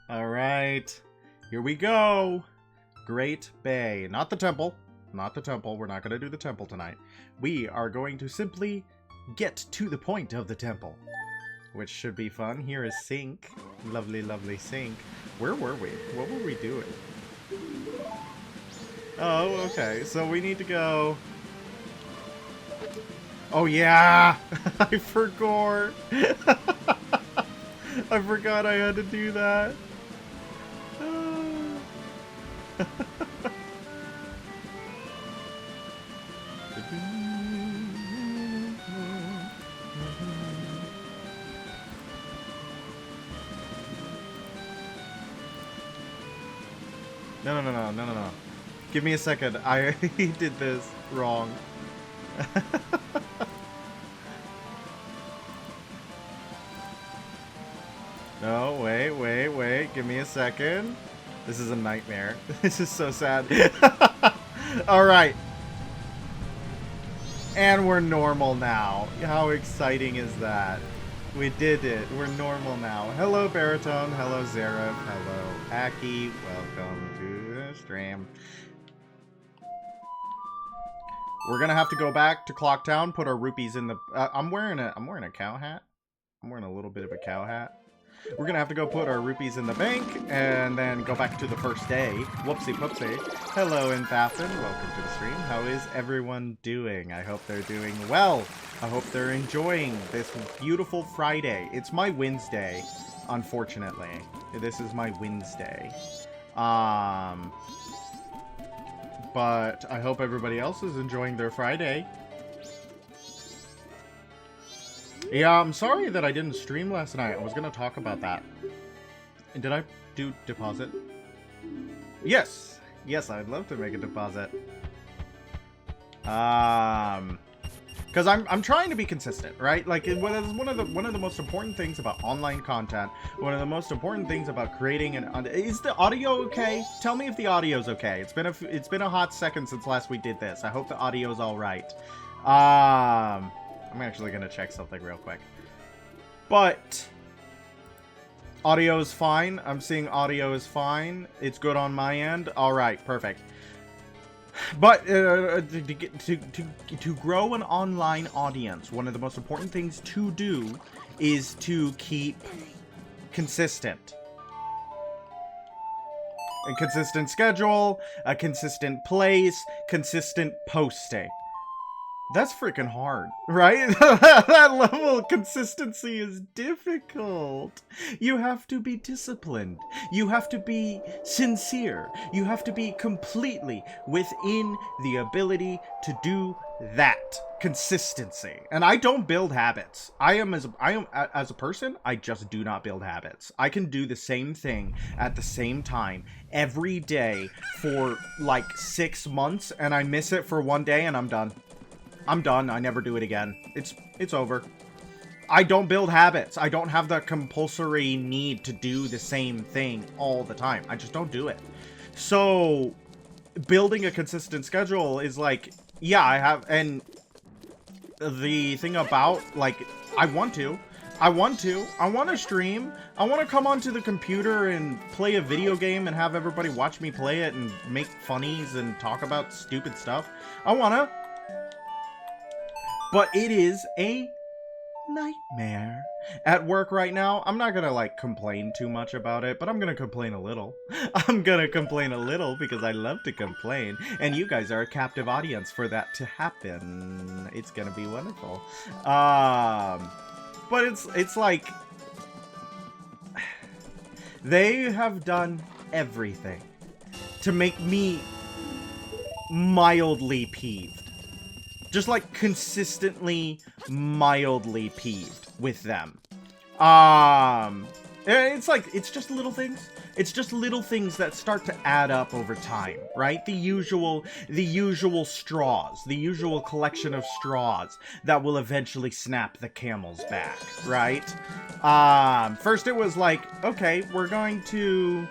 Alright. Here we go. Great Bay. Not the temple. Not the temple. We're not going to do the temple tonight. We are going to simply get to the point of the temple, which should be fun. Here is Sink. Lovely, lovely Sink. Where were we? What were we doing? Oh, okay. So we need to go... Oh, yeah! I forgot. I forgot I had to do that. No. Give me a second. I did this wrong. No, wait. Give me a second. This is a nightmare. This is so sad. Alright. And we're normal now. How exciting is that? We did it. We're normal now. Hello, Baritone. Hello, Zareth. Hello, Aki. Welcome to the stream. We're gonna have to go back to Clocktown, put our rupees in the... I'm wearing a cow hat. I'm wearing a little bit of a cow hat. We're gonna have to go put our rupees in the bank, and then go back to the first day. Whoopsie poopsie. Hello, Enthafen. Welcome to the stream. How is everyone doing? I hope they're doing well. I hope they're enjoying this beautiful Friday. It's my Wednesday, unfortunately. This is my Wednesday. But I hope everybody else is enjoying their Friday. Yeah, I'm sorry that I didn't stream last night. I was going to talk about that. Did I do deposit? Yes! Yes, I'd love to make a deposit. Because I'm trying to be consistent, right? Like, one of the most important things about online content, one of the most important things about creating an... Is the audio okay? Tell me if the audio's okay. It's been a hot second since last we did this. I hope the audio's all right. I'm actually going to check something real quick. But audio is fine. I'm seeing audio is fine. It's good on my end. All right, perfect. But to grow an online audience, one of the most important things to do is to keep consistent. A consistent schedule, a consistent place, consistent posting. That's freaking hard, right? That level of consistency is difficult. You have to be disciplined. You have to be sincere. You have to be completely within the ability to do that. Consistency. And I don't build habits. I am as a person, I just do not build habits. I can do the same thing at the same time every day for like 6 months, and I miss it for 1 day and I'm done. I'm done. I never do it again. It's over. I don't build habits. I don't have the compulsory need to do the same thing all the time. I just don't do it. So, building a consistent schedule is like, yeah, I have, and the thing about, like, I want to stream. I want to come onto the computer and play a video game and have everybody watch me play it and make funnies and talk about stupid stuff. I want to. But it is a nightmare at work right now. I'm not gonna, like, complain too much about it, but I'm gonna complain a little. I'm gonna complain a little because I love to complain, and you guys are a captive audience for that to happen. It's gonna be wonderful. But it's like... They have done everything to make me mildly peeved. Just, like, consistently, mildly peeved with them. It's like, it's just little things. It's just little things that start to add up over time, right? The usual straws, the usual collection of straws that will eventually snap the camel's back, right? First it was like, okay, we're gonna do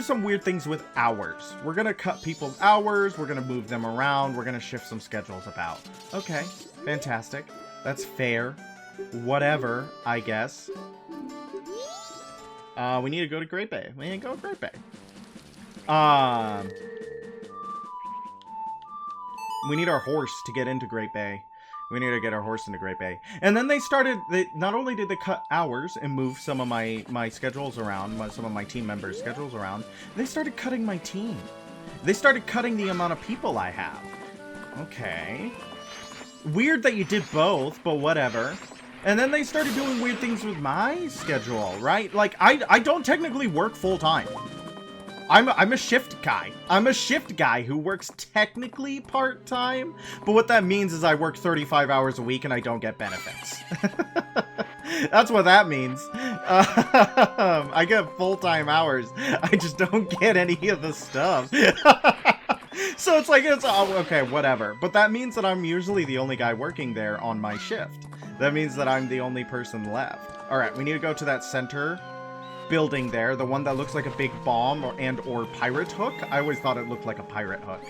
some weird things with hours. We're gonna cut people's hours, we're gonna move them around, we're gonna shift some schedules about. Okay, fantastic. That's fair. Whatever, I guess. We need to go to Great Bay. We need to go to Great Bay. We need our horse to get into Great Bay. We need to get our horse into Great Bay. And then they started, not only did they cut hours and move some of my schedules around, some of my team members' schedules around, they started cutting my team. They started cutting the amount of people I have. Okay. Weird that you did both, but whatever. And then they started doing weird things with my schedule, right? Like, I don't technically work full-time. I'm a shift guy. I'm a shift guy who works technically part-time, but what that means is I work 35 hours a week and I don't get benefits. That's what that means. I get full-time hours. I just don't get any of the stuff. So it's like, oh, okay, whatever. But that means that I'm usually the only guy working there on my shift. That means that I'm the only person left. All right, we need to go to that center building there, the one that looks like a big bomb or pirate hook. I always thought it looked like a pirate hook.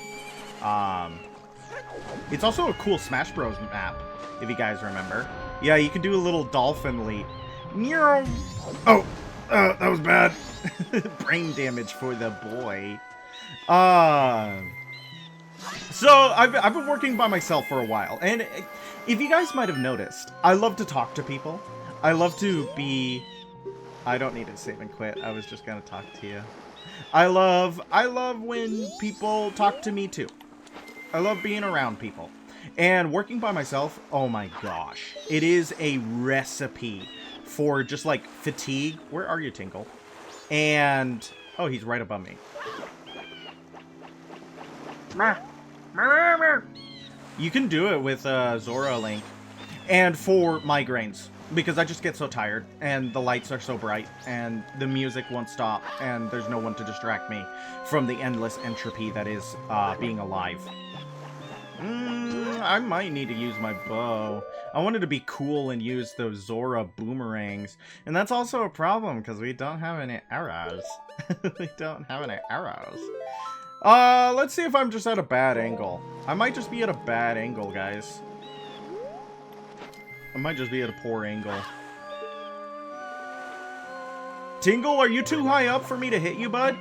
It's also a cool Smash Bros map, if you guys remember. Yeah, you can do a little dolphin leap. Oh, that was bad. Brain damage for the boy. So I've been working by myself for a while, and if you guys might have noticed, I love to talk to people. I love to be... I don't need to save and quit. I was just gonna talk to you. I love when people talk to me too. I love being around people. And working by myself, oh my gosh. It is a recipe for just like fatigue. Where are you, Tinkle? And, oh, he's right above me. You can do it with Zora Link. And for migraines. Because I just get so tired, and the lights are so bright, and the music won't stop, and there's no one to distract me from the endless entropy that is being alive. I might need to use my bow. I wanted to be cool and use those Zora boomerangs. And that's also a problem, because we don't have any arrows. We don't have any arrows. Let's see if I'm just at a bad angle. I might just be at a bad angle, guys. I might just be at a poor angle. Tingle, are you too high up for me to hit you, bud?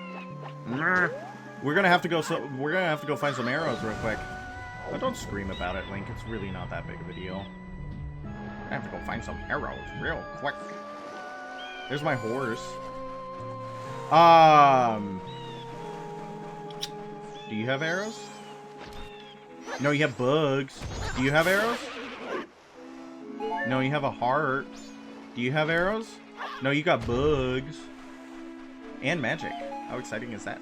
Nah. We're gonna have to go find some arrows real quick. Oh, don't scream about it, Link. It's really not that big of a deal. I have to go find some arrows real quick. There's my horse. Do you have arrows? No, you have bugs. Do you have arrows? No, you have a heart. Do you have arrows? No, you got bugs. And magic. How exciting is that?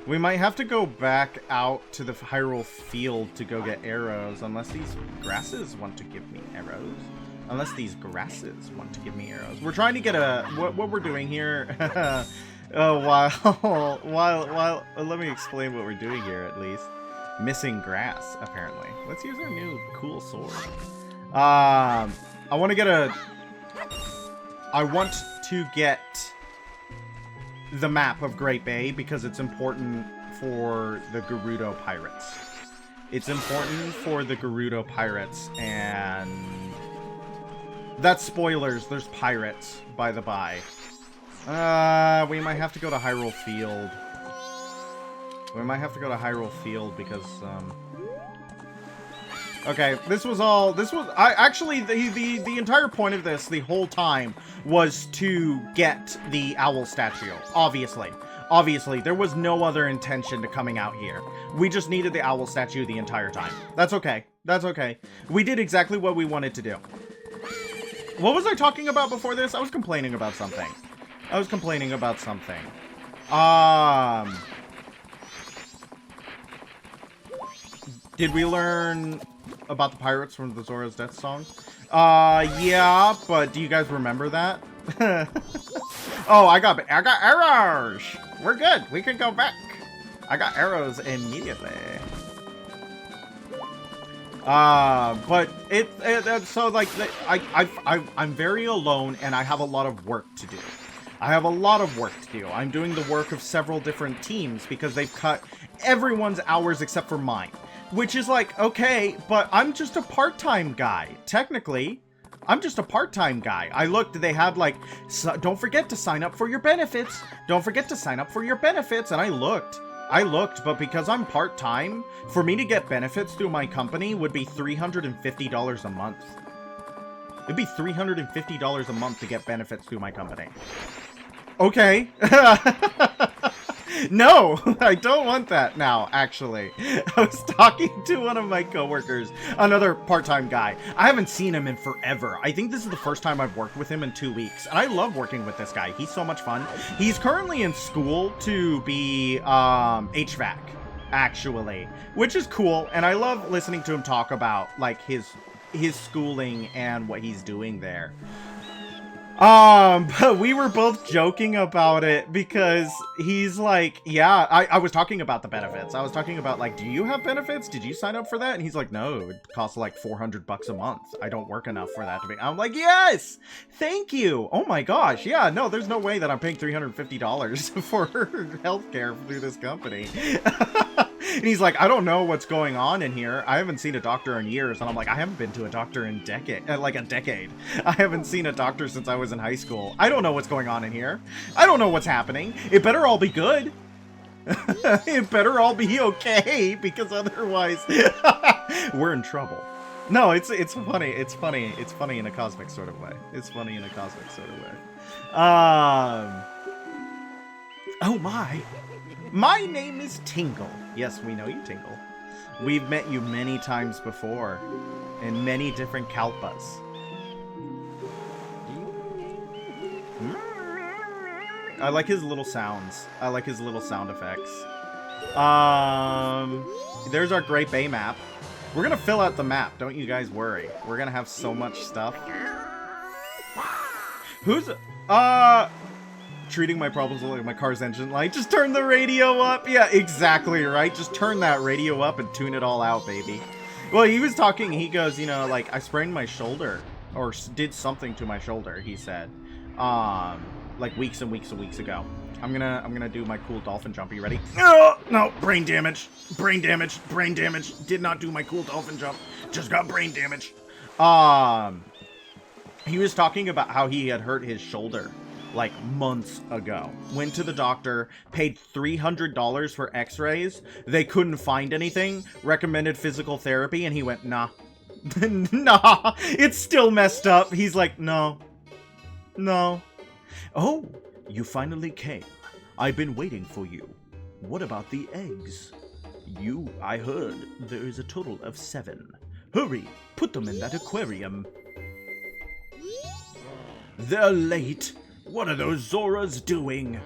We might have to go back out to the Hyrule field to go get arrows, unless these grasses want to give me arrows. Unless these grasses want to give me arrows. We're trying to get a... What we're doing here... while let me explain what we're doing here, at least. Missing grass, apparently. Let's use our new cool sword. I want to get the map of Great Bay because it's important for the Gerudo Pirates. It's important for the Gerudo Pirates, and that's spoilers. There's pirates, by the by. We might have to go to Hyrule Field. Because, okay, actually, the entire point of this, the whole time, was to get the owl statue, obviously. Obviously, there was no other intention to coming out here. We just needed the owl statue the entire time. That's okay. That's okay. We did exactly what we wanted to do. What was I talking about before this? I was complaining about something. Did we learn about the pirates from the Zora's Death song? Yeah, but do you guys remember that? Oh, I got arrows! We're good, we can go back. I got arrows immediately. But so like, I'm very alone and I have a lot of work to do. I'm doing the work of several different teams because they've cut everyone's hours except for mine. Which is like, okay, but I'm just a part-time guy. Technically, I'm just a part-time guy. I looked, they had like, don't forget to sign up for your benefits. Don't forget to sign up for your benefits. And I looked, but because I'm part-time, for me to get benefits through my company would be $350 a month. It'd be $350 a month to get benefits through my company. Okay. No, I don't want that now, actually. I was talking to one of my coworkers, another part-time guy. I haven't seen him in forever. I think this is the first time I've worked with him in 2 weeks. And I love working with this guy. He's so much fun. He's currently in school to be HVAC, actually, which is cool. And I love listening to him talk about like his schooling and what he's doing there. But we were both joking about it because he's like, yeah, I was talking about the benefits. I was talking about like, do you have benefits? Did you sign up for that? And he's like, no, it costs like $400 a month. I don't work enough for that to be. I'm like, yes, thank you. Oh my gosh. Yeah, no, there's no way that I'm paying $350 for healthcare through this company. And he's like, I don't know what's going on in here. I haven't seen a doctor in years. And I'm like, I haven't been to a doctor in like a decade. I haven't seen a doctor since I was in high school. I don't know what's going on in here. I don't know what's happening. It better all be good. It better all be okay, because otherwise we're in trouble. No, it's funny. It's funny. It's funny in a cosmic sort of way. It's funny in a cosmic sort of way. Oh my. My name is Tingle. Yes, we know you, Tingle. We've met you many times before, in many different kalpas. I like his little sounds. I like his little sound effects. There's our Great Bay map. We're gonna fill out the map, don't you guys worry. We're gonna have so much stuff. Who's, treating my problems like my car's engine light. Just turn the radio up. Yeah, exactly, right? Just turn that radio up and tune it all out, baby. Well, he was talking, he goes, you know, like, I sprained my shoulder, or did something to my shoulder, he said, like weeks and weeks and weeks ago. I'm gonna do my cool dolphin jump. Are you ready? Oh, no, brain damage. Brain damage. Brain damage. Did not do my cool dolphin jump. Just got brain damage. He was talking about how he had hurt his shoulder like months ago. Went to the doctor, paid $300 for x-rays. They couldn't find anything. Recommended physical therapy, and he went, nah. Nah, it's still messed up. He's like, no. No. Oh, you finally came. I've been waiting for you. What about the eggs? I heard there is a total of 7. Hurry, put them in that aquarium. They're late. What are those Zoras doing?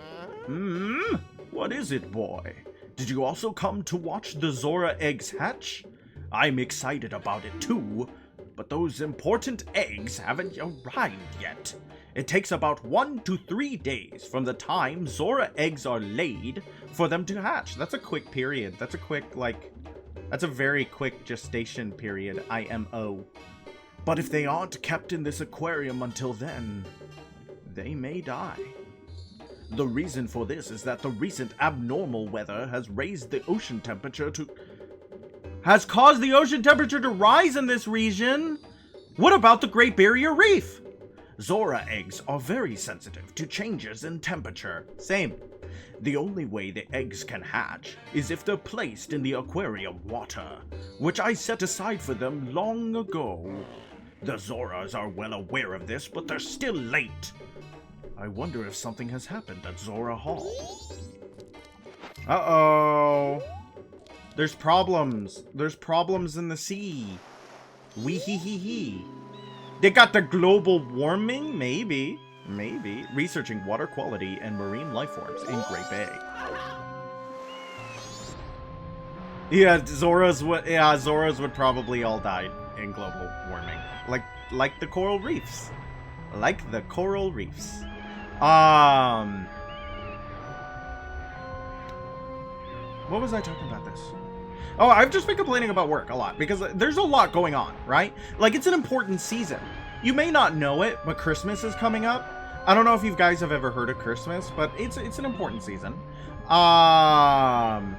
What is it, boy? Did you also come to watch the Zora eggs hatch? I'm excited about it too, but those important eggs haven't arrived yet. It takes about 1 to 3 days from the time Zora eggs are laid for them to hatch. That's a quick period. That's a quick, that's a very quick gestation period, IMO. But if they aren't kept in this aquarium until then, they may die. The reason for this is that the recent abnormal weather has caused the ocean temperature to rise in this region. What about the Great Barrier Reef? Zora eggs are very sensitive to changes in temperature. Same. The only way the eggs can hatch is if they're placed in the aquarium water, which I set aside for them long ago. The Zoras are well aware of this, but they're still late. I wonder if something has happened at Zora Hall. Uh-oh. There's problems. There's problems in the sea. Wee-hee-hee-hee. They got the global warming? Maybe. Maybe. Researching water quality and marine life forms in Great Bay. Yeah, Zoras would probably all die in global warming. Like the coral reefs. Like the coral reefs. What was I talking about this? Oh, I've just been complaining about work a lot because there's a lot going on, right? Like, it's an important season. You may not know it, but Christmas is coming up. I don't know if you guys have ever heard of Christmas, but it's an important season. And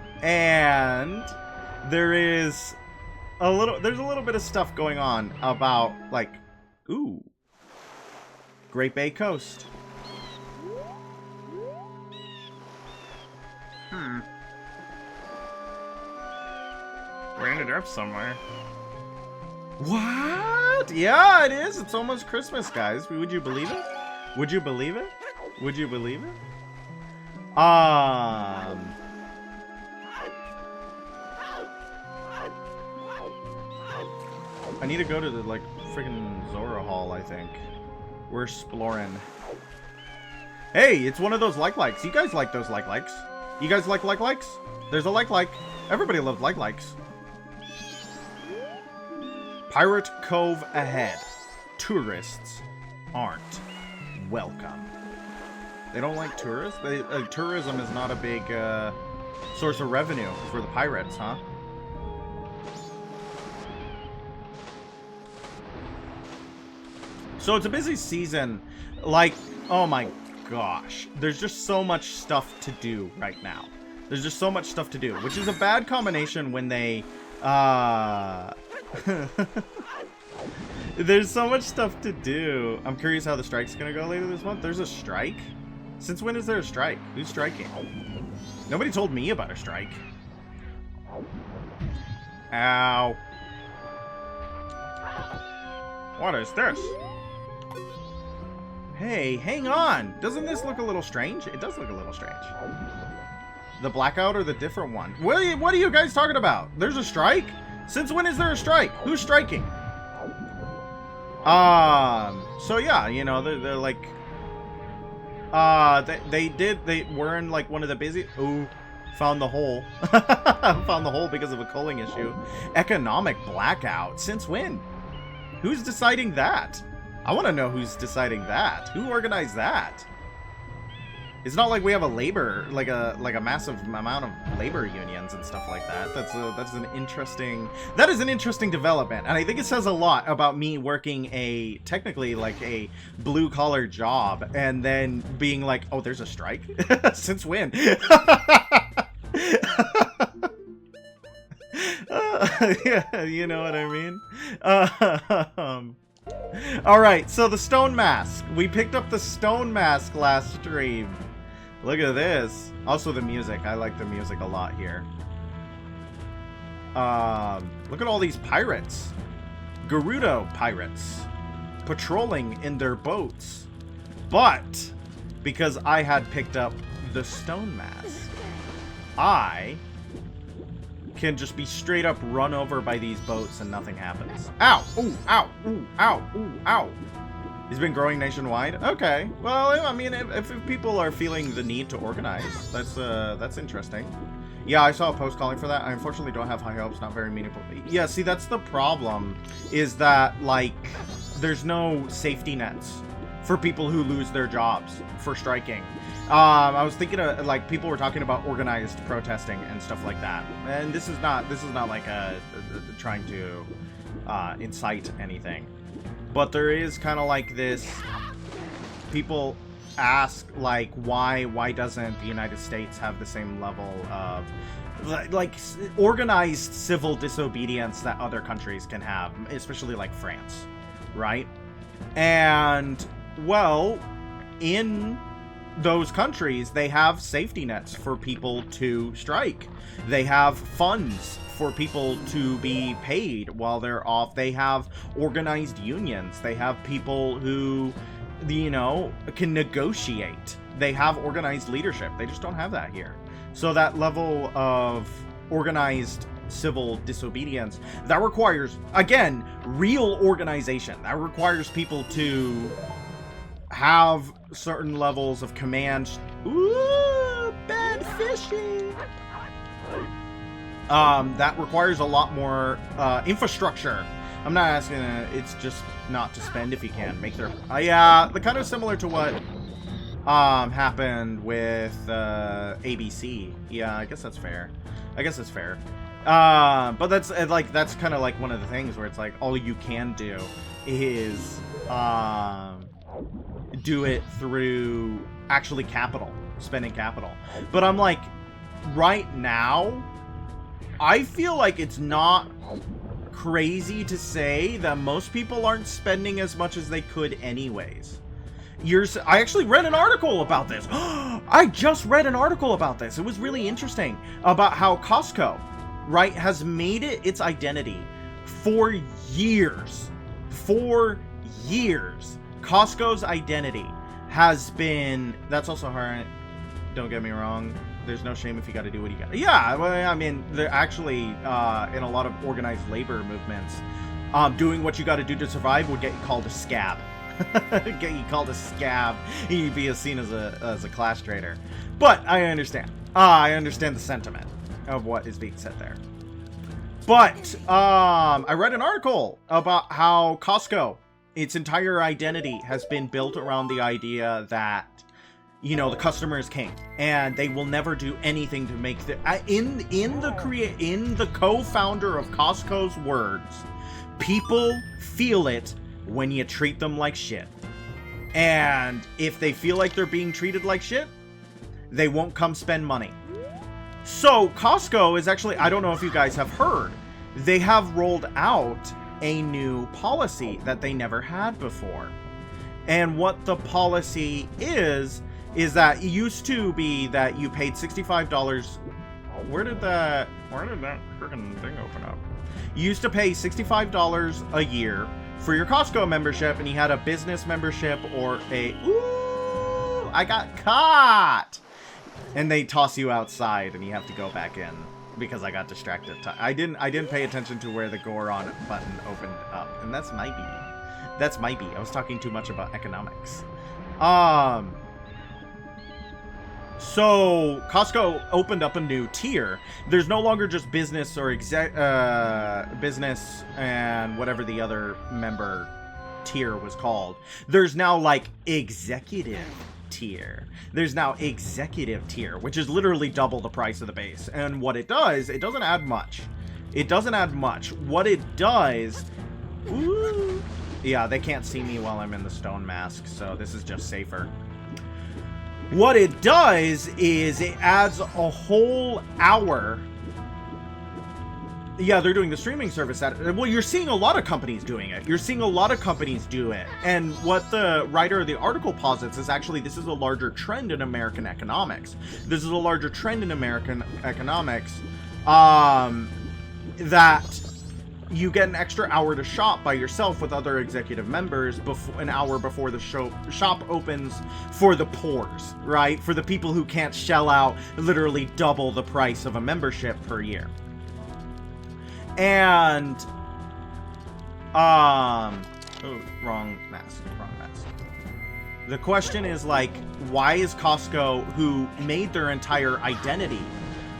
there's a little bit of stuff going on about, like, ooh, Great Bay Coast. We ended up somewhere. What? Yeah, it is. It's almost Christmas, guys. Would you believe it? Would you believe it? Would you believe it? I need to go to the, like, freaking Zora Hall, I think. We're exploring. Hey, it's one of those like-likes. You guys like those like-likes? You guys like like-likes? There's a like-like. Everybody loves like-likes. Pirate Cove ahead. Tourists aren't welcome. They don't like tourists? Tourism is not a big source of revenue for the pirates, huh? So it's a busy season. Like, oh my gosh. There's just so much stuff to do right now. There's just so much stuff to do, which is a bad combination when they, there's so much stuff to do. I'm curious how the strike's gonna go later this month. There's a strike? Since when is there a strike? Who's striking? Nobody told me about a strike. Ow. What is this? Hey, hang on. Doesn't this look a little strange? It does look a little strange. The blackout or the different one? What are you guys talking about? There's a strike? Since when is there a strike? Who's striking? So yeah, you know, they're like, they were in like one of the busy, ooh, found the hole. Found the hole because of a culling issue. Economic blackout. Since when? Who's deciding that? I want to know who's deciding that. Who organized that? It's not like we have a labor, like a massive amount of labor unions and stuff like that. That is an interesting development, and I think it says a lot about me working technically like a blue collar job, and then being like, oh, there's a strike. Since when? Yeah, you know what I mean. All right, so the stone mask. We picked up the stone mask last stream. Look at this. Also the music. I like the music a lot here. Look at all these pirates. Gerudo pirates. Patrolling in their boats. But, because I had picked up the stone mask, I can just be straight up run over by these boats and nothing happens. Ow! Ooh! Ow! Ooh! Ow! Ooh! Ow! He's been growing nationwide? Okay. Well, I mean, if people are feeling the need to organize, that's interesting. Yeah, I saw a post calling for that. I unfortunately don't have high hopes, not very meaningful. Yeah, see, that's the problem, is that, like, there's no safety nets for people who lose their jobs for striking. I was thinking of, like, people were talking about organized protesting and stuff like that. And this is not like trying to incite anything. But there is kind of like this, people ask, like, why doesn't the United States have the same level of, like, organized civil disobedience that other countries can have, especially like France, right? And, well, in those countries, they have safety nets for people to strike. They have funds for people to be paid while they're off. They have organized unions. They have people who, you know, can negotiate. They have organized leadership. They just don't have that here. So that level of organized civil disobedience, that requires, again, real organization. That requires people to have certain levels of command. Ooh, bad fishing. That requires a lot more infrastructure. I'm not asking, it's just not to spend if you can. Make their, yeah, the kind of similar to what happened with ABC. Yeah, I guess that's fair. But that's that's kind of like one of the things where it's like all you can do is do it through actually spending capital. But I'm like, right now, I feel like it's not crazy to say that most people aren't spending as much as they could anyways. I actually read an article about this. I just read an article about this. It was really interesting about how Costco, right, has made it its identity for years. For years. Costco's identity has been... That's also hard. Don't get me wrong. There's no shame if you got to do what you got. Yeah, well, I mean, they're actually, in a lot of organized labor movements, doing what you got to do to survive would get you called a scab. Get you called a scab. You'd be seen as a class traitor. But I understand. I understand the sentiment of what is being said there. But I read an article about how Costco, its entire identity has been built around the idea that, you know, the customer is king, and they will never do anything to make the in the co-founder of Costco's words, people feel it when you treat them like shit. And if they feel like they're being treated like shit, they won't come spend money. So Costco is actually, I don't know if you guys have heard, they have rolled out a new policy that they never had before. And what the policy is that it used to be that you paid $65. Where did that freaking thing open up? You used to pay $65 a year for your Costco membership, and you had a business membership or a... Ooh, I got caught! And they toss you outside, and you have to go back in because I got distracted. I didn't pay attention to where the Goron button opened up, and that's my B. That's my B. I was talking too much about economics. So Costco opened up a new tier. There's no longer just business or business and whatever the other member tier was called. There's now like executive tier. There's now executive tier, which is literally double the price of the base. And what it does, it doesn't add much. It doesn't add much. What it does... Ooh, yeah, they can't see me while I'm in the stone mask, so this is just safer. What it does is it adds a whole hour. Yeah, they're doing the streaming service. Well, you're seeing a lot of companies doing it. You're seeing a lot of companies do it. And what the writer of the article posits is actually this is a larger trend in American economics. This is a larger trend in American economics that you get an extra hour to shop by yourself with other executive members an hour before the shop opens for the poors, right? For the people who can't shell out literally double the price of a membership per year. And, oh, wrong mask. The question is, like, why is Costco, who made their entire identity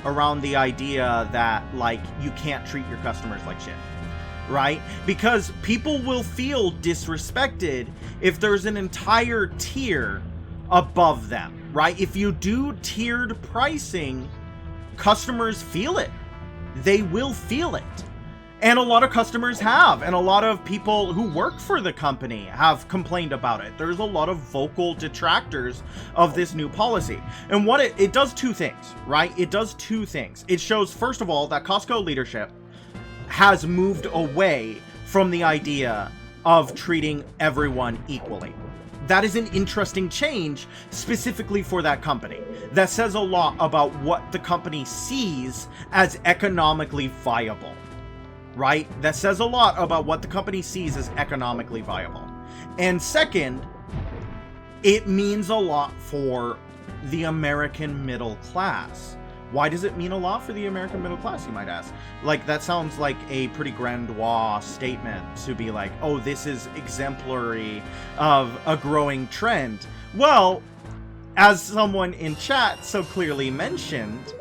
around the idea that, like, you can't treat your customers like shit? Right? Because people will feel disrespected if there's an entire tier above them, right? If you do tiered pricing, customers feel it. They will feel it. And a lot of customers have, and a lot of people who work for the company have complained about it. There's a lot of vocal detractors of this new policy. And what it does two things, right? It does two things. It shows, first of all, that Costco leadership has moved away from the idea of treating everyone equally. That is an interesting change specifically for that company. That says a lot about what the company sees as economically viable, right? That says a lot about what the company sees as economically viable. And second, it means a lot for the American middle class. Why does it mean a lot for the American middle class, you might ask? Like, that sounds like a pretty grandiose statement to be like, oh, this is exemplary of a growing trend. Well, as someone in chat so clearly mentioned,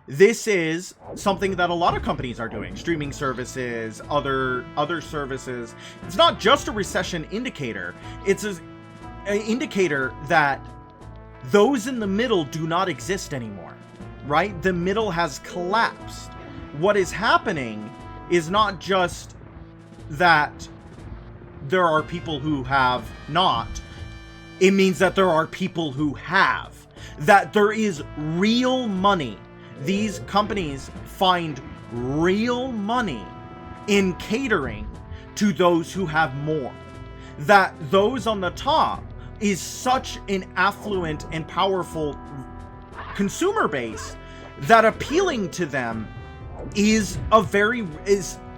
this is something that a lot of companies are doing. Streaming services, other services. It's not just a recession indicator. It's an indicator that those in the middle do not exist anymore. Right? The middle has collapsed. What is happening is not just that there are people who have not. It means that there are people who have. That there is real money. These companies find real money in catering to those who have more. That those on the top is such an affluent and powerful consumer base that appealing to them is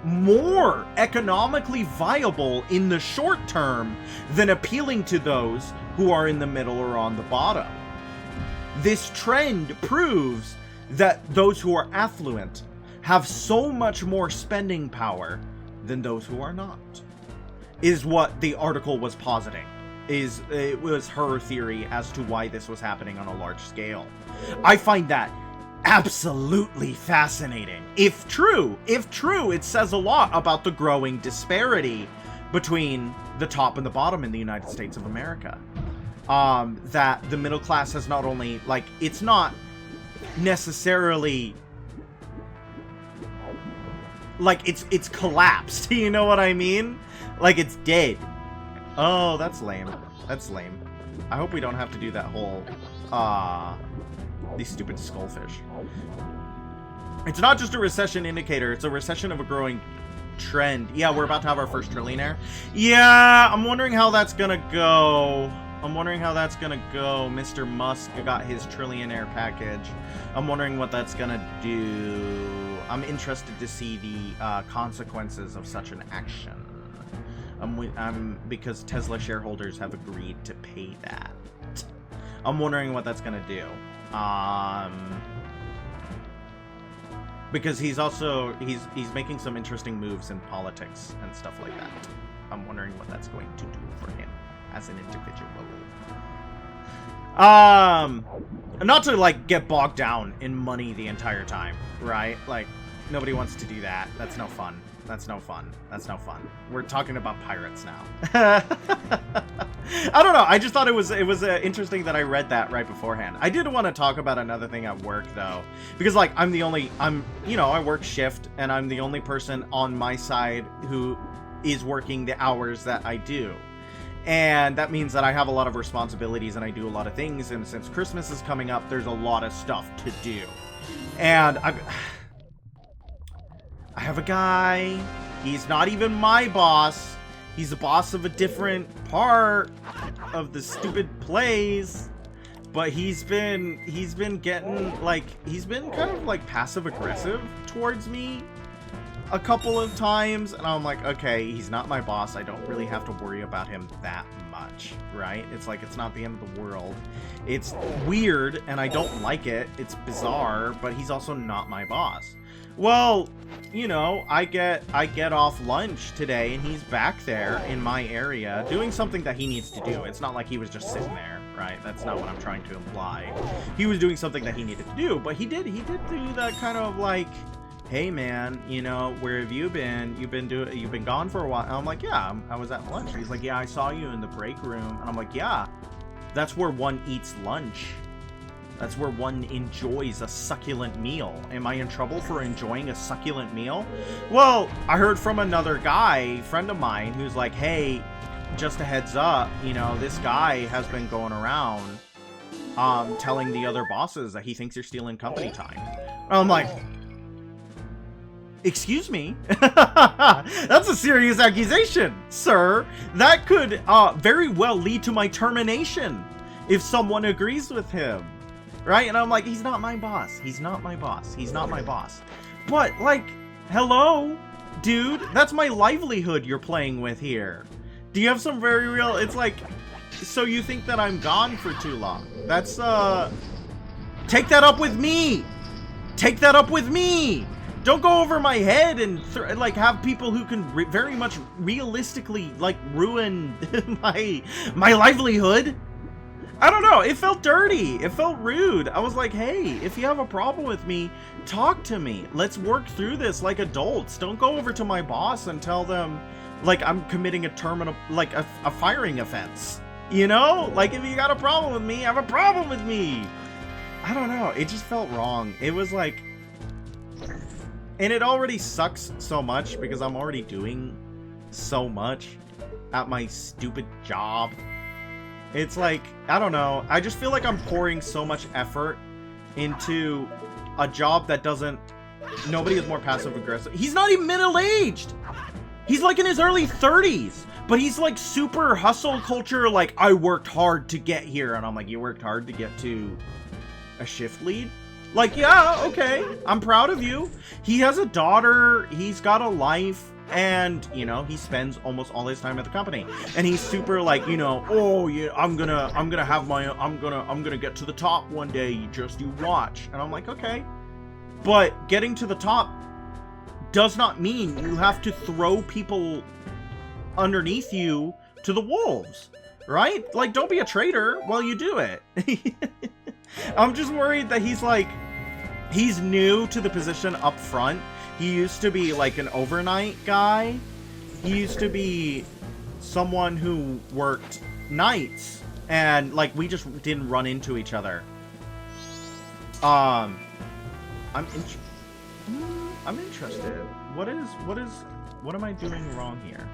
more economically viable in the short term than appealing to those who are in the middle or on the bottom. This trend proves that those who are affluent have so much more spending power than those who are not, is what the article was positing. It was her theory as to why this was happening on a large scale. I find that absolutely fascinating. If true, it says a lot about the growing disparity between the top and the bottom in the United States of America. That the middle class has not only, like, it's not necessarily like it's collapsed, you know what I mean? Like, it's dead. Oh, that's lame. That's lame. I hope we don't have to do that whole these stupid skullfish. It's not just a recession indicator, it's a recession of a growing trend. Yeah, we're about to have our first trillionaire. Yeah, I'm wondering how that's gonna go. Mr. Musk got his trillionaire package. I'm wondering what that's gonna do. I'm interested to see the consequences of such an action. Because Tesla shareholders have agreed to pay that. I'm wondering what that's gonna do. Because he's making some interesting moves in politics and stuff like that. I'm wondering what that's going to do for him as an individual. Not to, like, get bogged down in money the entire time, right? Like, nobody wants to do that. That's no fun. We're talking about pirates now. I don't know. I just thought it was interesting that I read that right beforehand. I did want to talk about another thing at work, though, because, like, I work shift, and I'm the only person on my side who is working the hours that I do. And that means that I have a lot of responsibilities and I do a lot of things. And since Christmas is coming up, there's a lot of stuff to do. And I have a guy. He's not even my boss. He's the boss of a different part of the stupid place. But he's been getting, like, he's been kind of, like, passive aggressive towards me a couple of times, and I'm like, okay, he's not my boss. I don't really have to worry about him that much, right? It's like, it's not the end of the world. It's weird, and I don't like it. It's bizarre, but he's also not my boss. Well, you know, I get off lunch today, and he's back there in my area doing something that he needs to do. It's not like he was just sitting there, right? That's not what I'm trying to imply. He was doing something that he needed to do, but he did do that kind of, like, hey man, you know, where have you been? You've been gone for a while. And I'm like, yeah, I was at lunch. He's like, yeah, I saw you in the break room. And I'm like, yeah, that's where one eats lunch. That's where one enjoys a succulent meal. Am I in trouble for enjoying a succulent meal? Well, I heard from another guy, friend of mine, who's like, hey, just a heads up, you know, this guy has been going around telling the other bosses that he thinks you're stealing company time. And I'm like, excuse me? That's a serious accusation, sir. That could very well lead to my termination if someone agrees with him, right? And I'm like, he's not my boss. He's not my boss. He's not my boss. But, like, hello, dude, that's my livelihood you're playing with here. Do you have some very real... It's like, so you think that I'm gone for too long? That's, take that up with me! Take that up with me! Don't go over my head and like have people who can very much realistically, like, ruin my livelihood. I don't know. It felt dirty. It felt rude. I was like, hey, if you have a problem with me, talk to me. Let's work through this like adults. Don't go over to my boss and tell them, like, I'm committing a firing offense. You know? Like, if you got a problem with me, have a problem with me. I don't know. It just felt wrong. It was like... And it already sucks so much because I'm already doing so much at my stupid job. It's like, I don't know. I just feel like I'm pouring so much effort into a job that doesn't... Nobody is more passive aggressive. He's not even middle-aged! He's like in his early 30s! But he's like super hustle culture, like, I worked hard to get here. And I'm like, you worked hard to get to a shift lead? Like, yeah, okay, I'm proud of you. He has a daughter, he's got a life, and, you know, he spends almost all his time at the company. And he's super like, you know, oh, yeah, I'm gonna get to the top one day, you watch. And I'm like, okay. But getting to the top does not mean you have to throw people underneath you to the wolves, right? Like, don't be a traitor while you do it. I'm just worried that he's new to the position up front. He used to be like an overnight guy. He used to be someone who worked nights, and like we just didn't run into each other. I'm interested. What am I doing wrong here?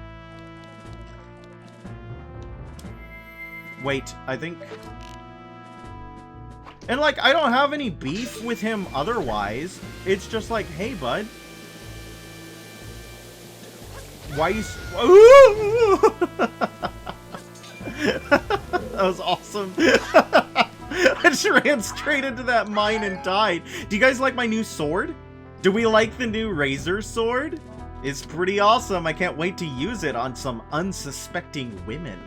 Wait, I think... And, like, I don't have any beef with him otherwise. It's just like, hey, bud. Why you... That was awesome. I just ran straight into that mine and died. Do you guys like my new sword? Do we like the new Razor sword? It's pretty awesome. I can't wait to use it on some unsuspecting women.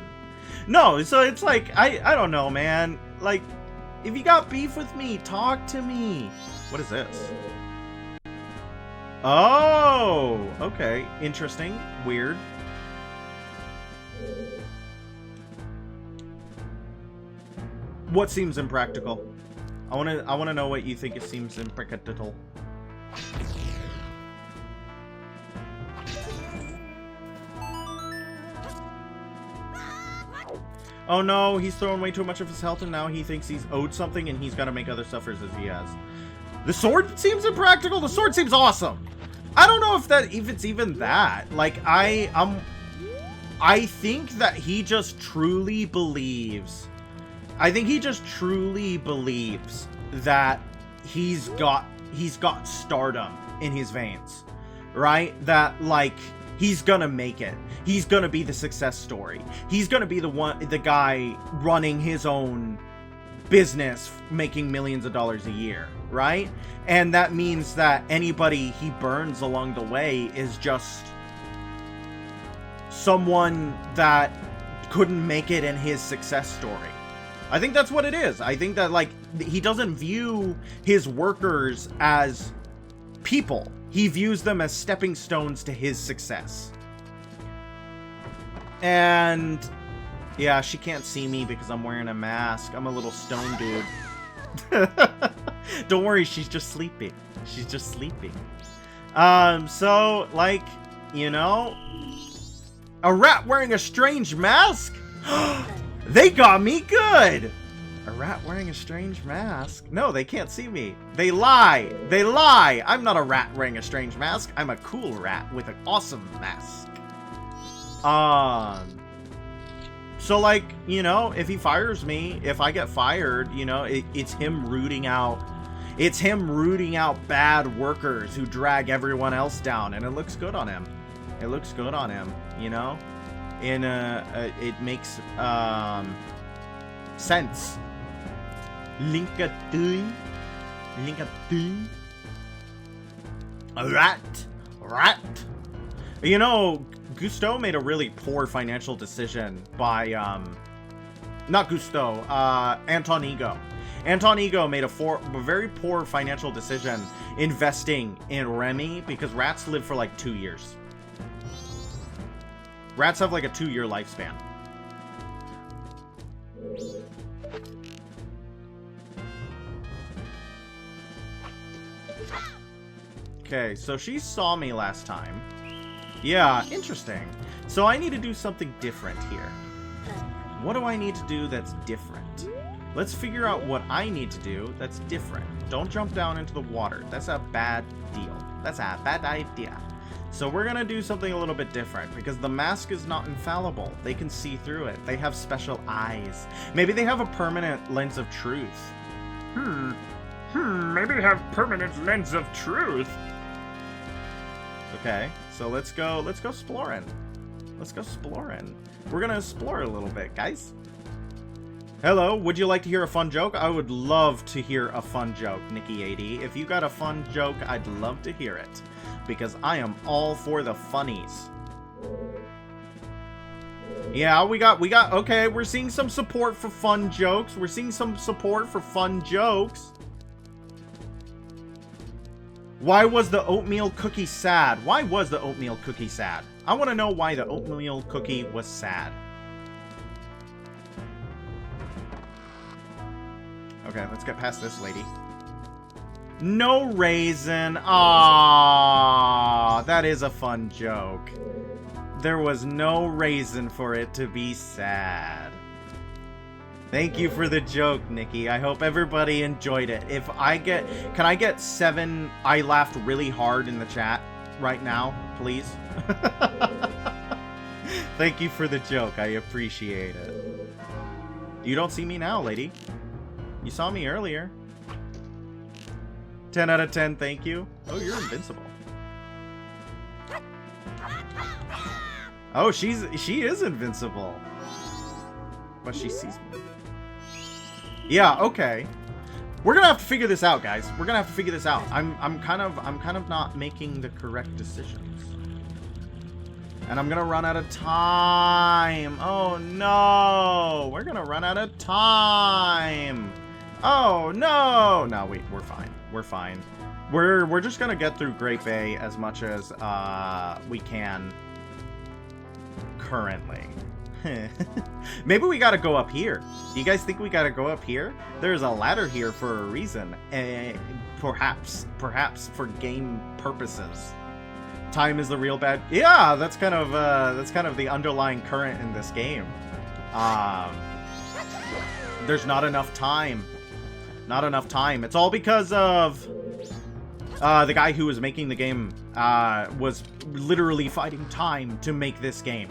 No, so it's like, I don't know, man. Like... If you got beef with me, talk to me. What is this? Oh, okay. Interesting. Weird. What seems impractical? I wanna know what you think it seems impractical. Oh no, he's thrown way too much of his health and now he thinks he's owed something and he's got to make other suffers as he has. The sword seems impractical. The sword seems awesome. I don't know if it's even that. Like, I think that he just truly believes. I think he just truly believes that he's got stardom in his veins, right? That, like, he's gonna make it. He's gonna be the success story. He's gonna be the guy running his own business, making millions of dollars a year, right? And that means that anybody he burns along the way is just someone that couldn't make it in his success story. I think that's what it is. I think that, like, he doesn't view his workers as people. He views them as stepping stones to his success. And yeah, she can't see me because I'm wearing a mask. I'm a little stone dude. Don't worry, she's just sleeping. She's just sleeping. So, like, you know, a rat wearing a strange mask? They got me good! A rat wearing a strange mask? No, they can't see me. They lie! They lie! I'm not a rat wearing a strange mask. I'm a cool rat with an awesome mask. So, like, you know, if he fires me, if I get fired, you know, it's him rooting out... It's him rooting out bad workers who drag everyone else down, and it looks good on him. It looks good on him, you know? And, it makes, sense. Linkatui. A rat. You know, Gusteau made a really poor financial decision by, not Gusteau, Anton Ego. Anton Ego made a very poor financial decision investing in Remy because rats live for like 2 years. Rats have like a 2-year lifespan. Okay, so she saw me last time. Yeah, interesting. So I need to do something different here. What do I need to do that's different? Let's figure out what I need to do that's different. Don't jump down into the water. That's a bad deal. That's a bad idea. So we're gonna do something a little bit different because the mask is not infallible. They can see through it. They have special eyes. Maybe they have a permanent lens of truth. Maybe they have permanent lens of truth. Okay, so let's go exploring. Let's go exploring. We're gonna explore a little bit, guys. Hello, would you like to hear a fun joke? I would love to hear a fun joke, Nikki80. If you got a fun joke, I'd love to hear it. Because I am all for the funnies. Yeah, we got, okay, we're seeing some support for fun jokes. We're seeing some support for fun jokes. Why was the oatmeal cookie sad? Why was the oatmeal cookie sad? I want to know why the oatmeal cookie was sad. Okay, let's get past this lady. No raisin. Ah, that is a fun joke. There was no reason for it to be sad. Thank you for the joke, Nikki. I hope everybody enjoyed it. If I get... Can I get 7 I laughed really hard in the chat right now, please? Thank you for the joke. I appreciate it. You don't see me now, lady. You saw me earlier. 10 out of 10, thank you. Oh, you're invincible. Oh, she is invincible. But she sees me. Yeah, okay. We're gonna have to figure this out, guys. We're gonna have to figure this out. I'm kind of not making the correct decisions. And I'm gonna run out of time. Oh no! We're gonna run out of time. Oh no! No, we're fine. We're fine. We're just gonna get through Great Bay as much as we can currently. Maybe we gotta go up here. Do you guys think we gotta go up here? There's a ladder here for a reason. Perhaps for game purposes. Time is the real bad. Yeah, that's kind of the underlying current in this game. There's not enough time. Not enough time. It's all because of the guy who was making the game was literally fighting time to make this game.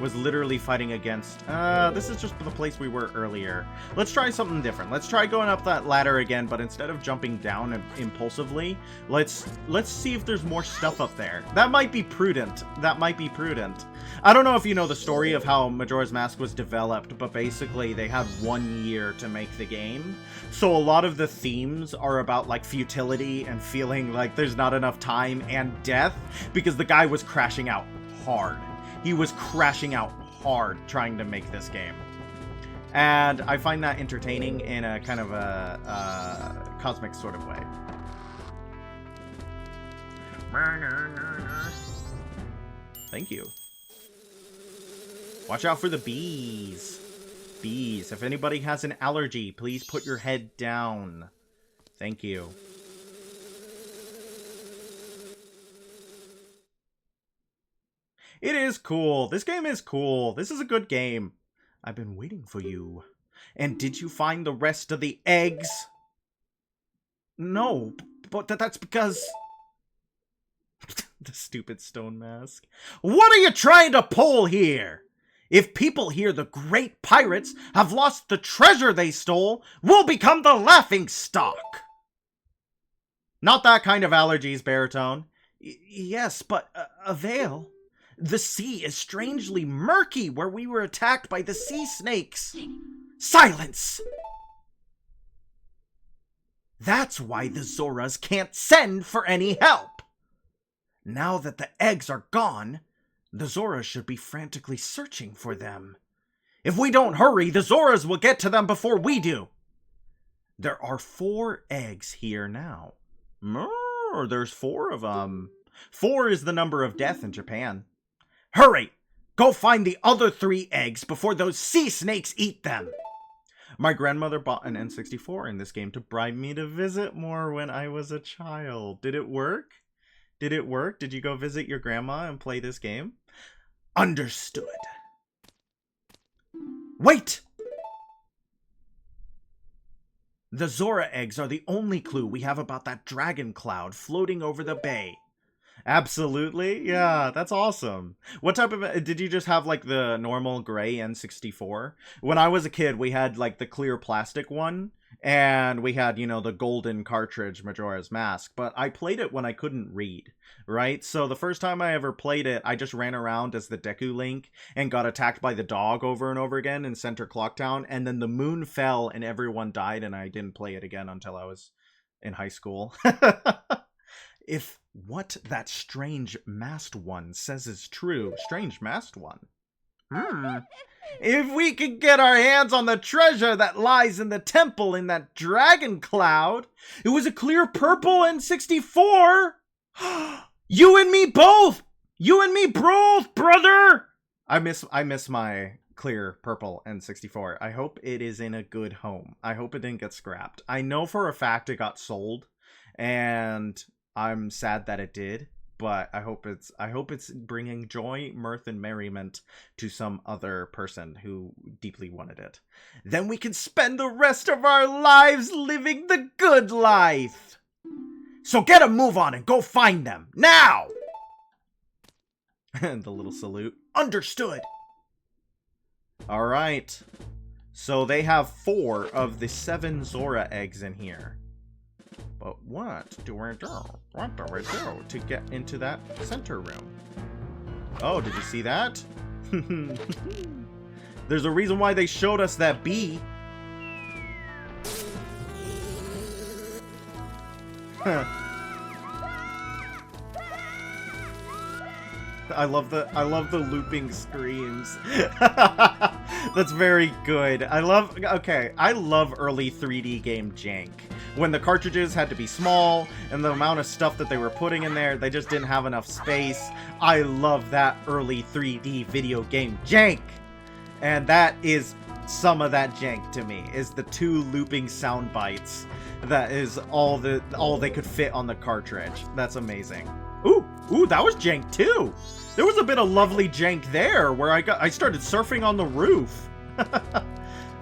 Was literally fighting against... this is just the place we were earlier. Let's try something different. Let's try going up that ladder again, but instead of jumping down impulsively, let's see if there's more stuff up there. That might be prudent. That might be prudent. I don't know if you know the story of how Majora's Mask was developed, but basically they had 1 year to make the game. So a lot of the themes are about like futility and feeling like there's not enough time and death because the guy was crashing out hard. He was crashing out hard trying to make this game. And I find that entertaining in a kind of a cosmic sort of way. Thank you. Watch out for the bees. Bees. If anybody has an allergy, please put your head down. Thank you. It is cool. This game is cool. This is a good game. I've been waiting for you. And did you find the rest of the eggs? No, but that's because... The stupid stone mask. What are you trying to pull here? If people hear the great pirates have lost the treasure they stole, we'll become the laughingstock. Not that kind of allergies, baritone. Yes, but a veil. The sea is strangely murky where we were attacked by the sea snakes. Silence! That's why the Zoras can't send for any help. Now that the eggs are gone, the Zoras should be frantically searching for them. If we don't hurry, the Zoras will get to them before we do. There are 4 eggs here now. There's 4 of them. 4 is the number of death in Japan. Hurry! Go find the other 3 eggs before those sea snakes eat them! My grandmother bought an N64 in this game to bribe me to visit more when I was a child. Did it work? Did it work? Did you go visit your grandma and play this game? Understood. Wait! The Zora eggs are the only clue we have about that dragon cloud floating over the bay. Absolutely. Yeah, that's awesome. What type of did you just have like the normal gray N64? When I was a kid, we had like the clear plastic one and we had, the golden cartridge Majora's Mask, but I played it when I couldn't read, right? So the first time I ever played it, I just ran around as the Deku Link and got attacked by the dog over and over again in Center Clock Town, and then the moon fell and everyone died and I didn't play it again until I was in high school. If what that strange masked one says is true, strange masked one. If we could get our hands on the treasure that lies in the temple in that dragon cloud, it was a clear purple N64. You and me both. You and me both, brother. I miss my clear purple N64. I hope it is in a good home. I hope it didn't get scrapped. I know for a fact it got sold, and I'm sad that it did, but I hope it's bringing joy, mirth, and merriment to some other person who deeply wanted it. Then we can spend the rest of our lives living the good life. So get a move on and go find them now. And the little salute. Understood. All right. So they have 4 of the 7 Zora eggs in here. But what do I do? What do I do to get into that center room? Oh, did you see that? There's a reason why they showed us that bee. I love the looping screams. That's very good. I love early 3D game jank. When the cartridges had to be small and the amount of stuff that they were putting in there, they just didn't have enough space. I love that early 3D video game jank. And that is some of that jank to me, is the 2 looping sound bites. That is all they could fit on the cartridge. That's amazing. Ooh, that was jank too. There was a bit of lovely jank there where I started surfing on the roof.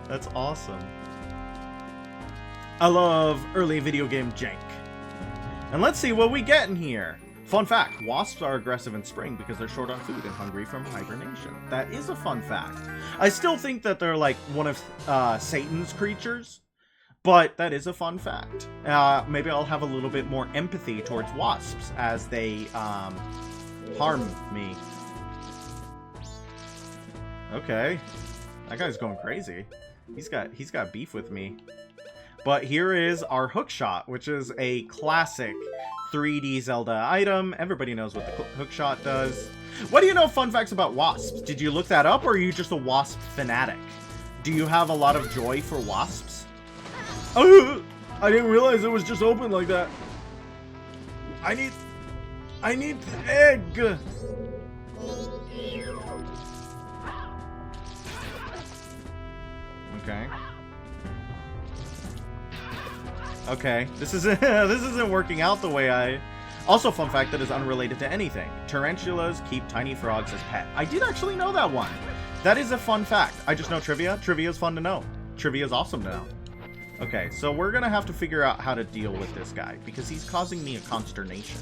That's awesome. I love early video game jank. And let's see what we get in here. Fun fact, wasps are aggressive in spring because they're short on food and hungry from hibernation. That is a fun fact. I still think that they're like one of Satan's creatures, but that is a fun fact. Maybe I'll have a little bit more empathy towards wasps as they harm me. Okay. That guy's going crazy. He's got beef with me. But here is our hookshot, which is a classic 3D Zelda item. Everybody knows what the hookshot does. What do you know fun facts about wasps? Did you look that up, or are you just a wasp fanatic? Do you have a lot of joy for wasps? Oh, I didn't realize it was just open like that. I need the egg. Okay. Okay, this isn't working out the way I... Also, fun fact that is unrelated to anything. Tarantulas keep tiny frogs as pet. I did actually know that one. That is a fun fact. I just know trivia. Trivia is fun to know. Trivia is awesome to know. Okay, so we're gonna have to figure out how to deal with this guy, because he's causing me a consternation.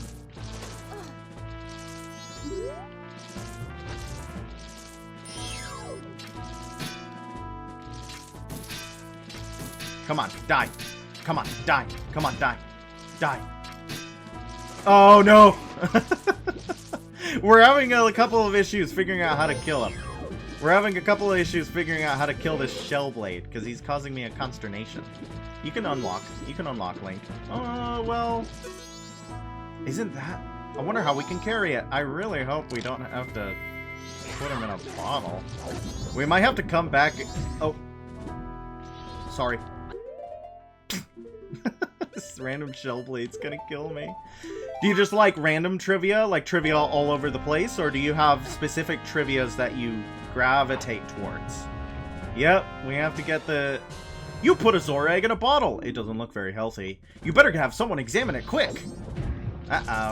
Come on, die. Come on, die. Come on, die. Die. Oh, no. We're having a couple of issues figuring out how to kill him. We're having a couple of issues figuring out how to kill this shell blade, because he's causing me a consternation. You can unlock. You can unlock Link. Oh, well. Isn't that... I wonder how we can carry it. I really hope we don't have to put him in a bottle. We might have to come back... Oh. Sorry. This random shell blade's gonna kill me. Do you just like random trivia? Like trivia all over the place? Or do you have specific trivias that you gravitate towards? Yep, we have to get the... You put a Zora egg in a bottle! It doesn't look very healthy. You better have someone examine it quick!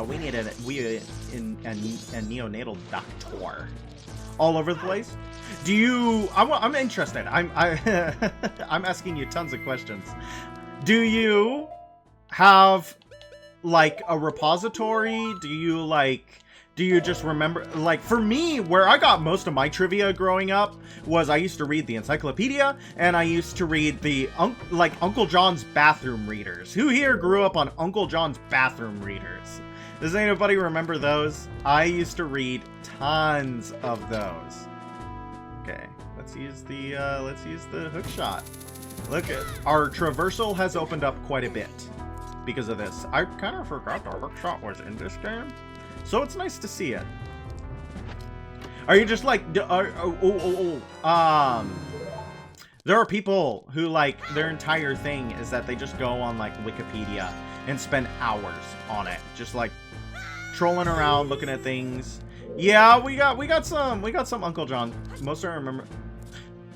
We need a neonatal doctor. All over the place? Do you... I'm interested. I'm asking you tons of questions. Do you have like a repository? Do you just remember, like, for me, where I got most of my trivia growing up was I used to read the encyclopedia, and I used to read the, Uncle John's bathroom readers. Who here grew up on Uncle John's bathroom readers? Does anybody remember those? I used to read tons of those. Okay, let's use the hook shot. Look, our traversal has opened up quite a bit because of this. I kind of forgot the hook shot was in this game. So it's nice to see it. Are you just like, there are people who, like, their entire thing is that they just go on, like, Wikipedia and spend hours on it. Just, like, trolling around, looking at things. Yeah, we got some Uncle John. Most of them remember.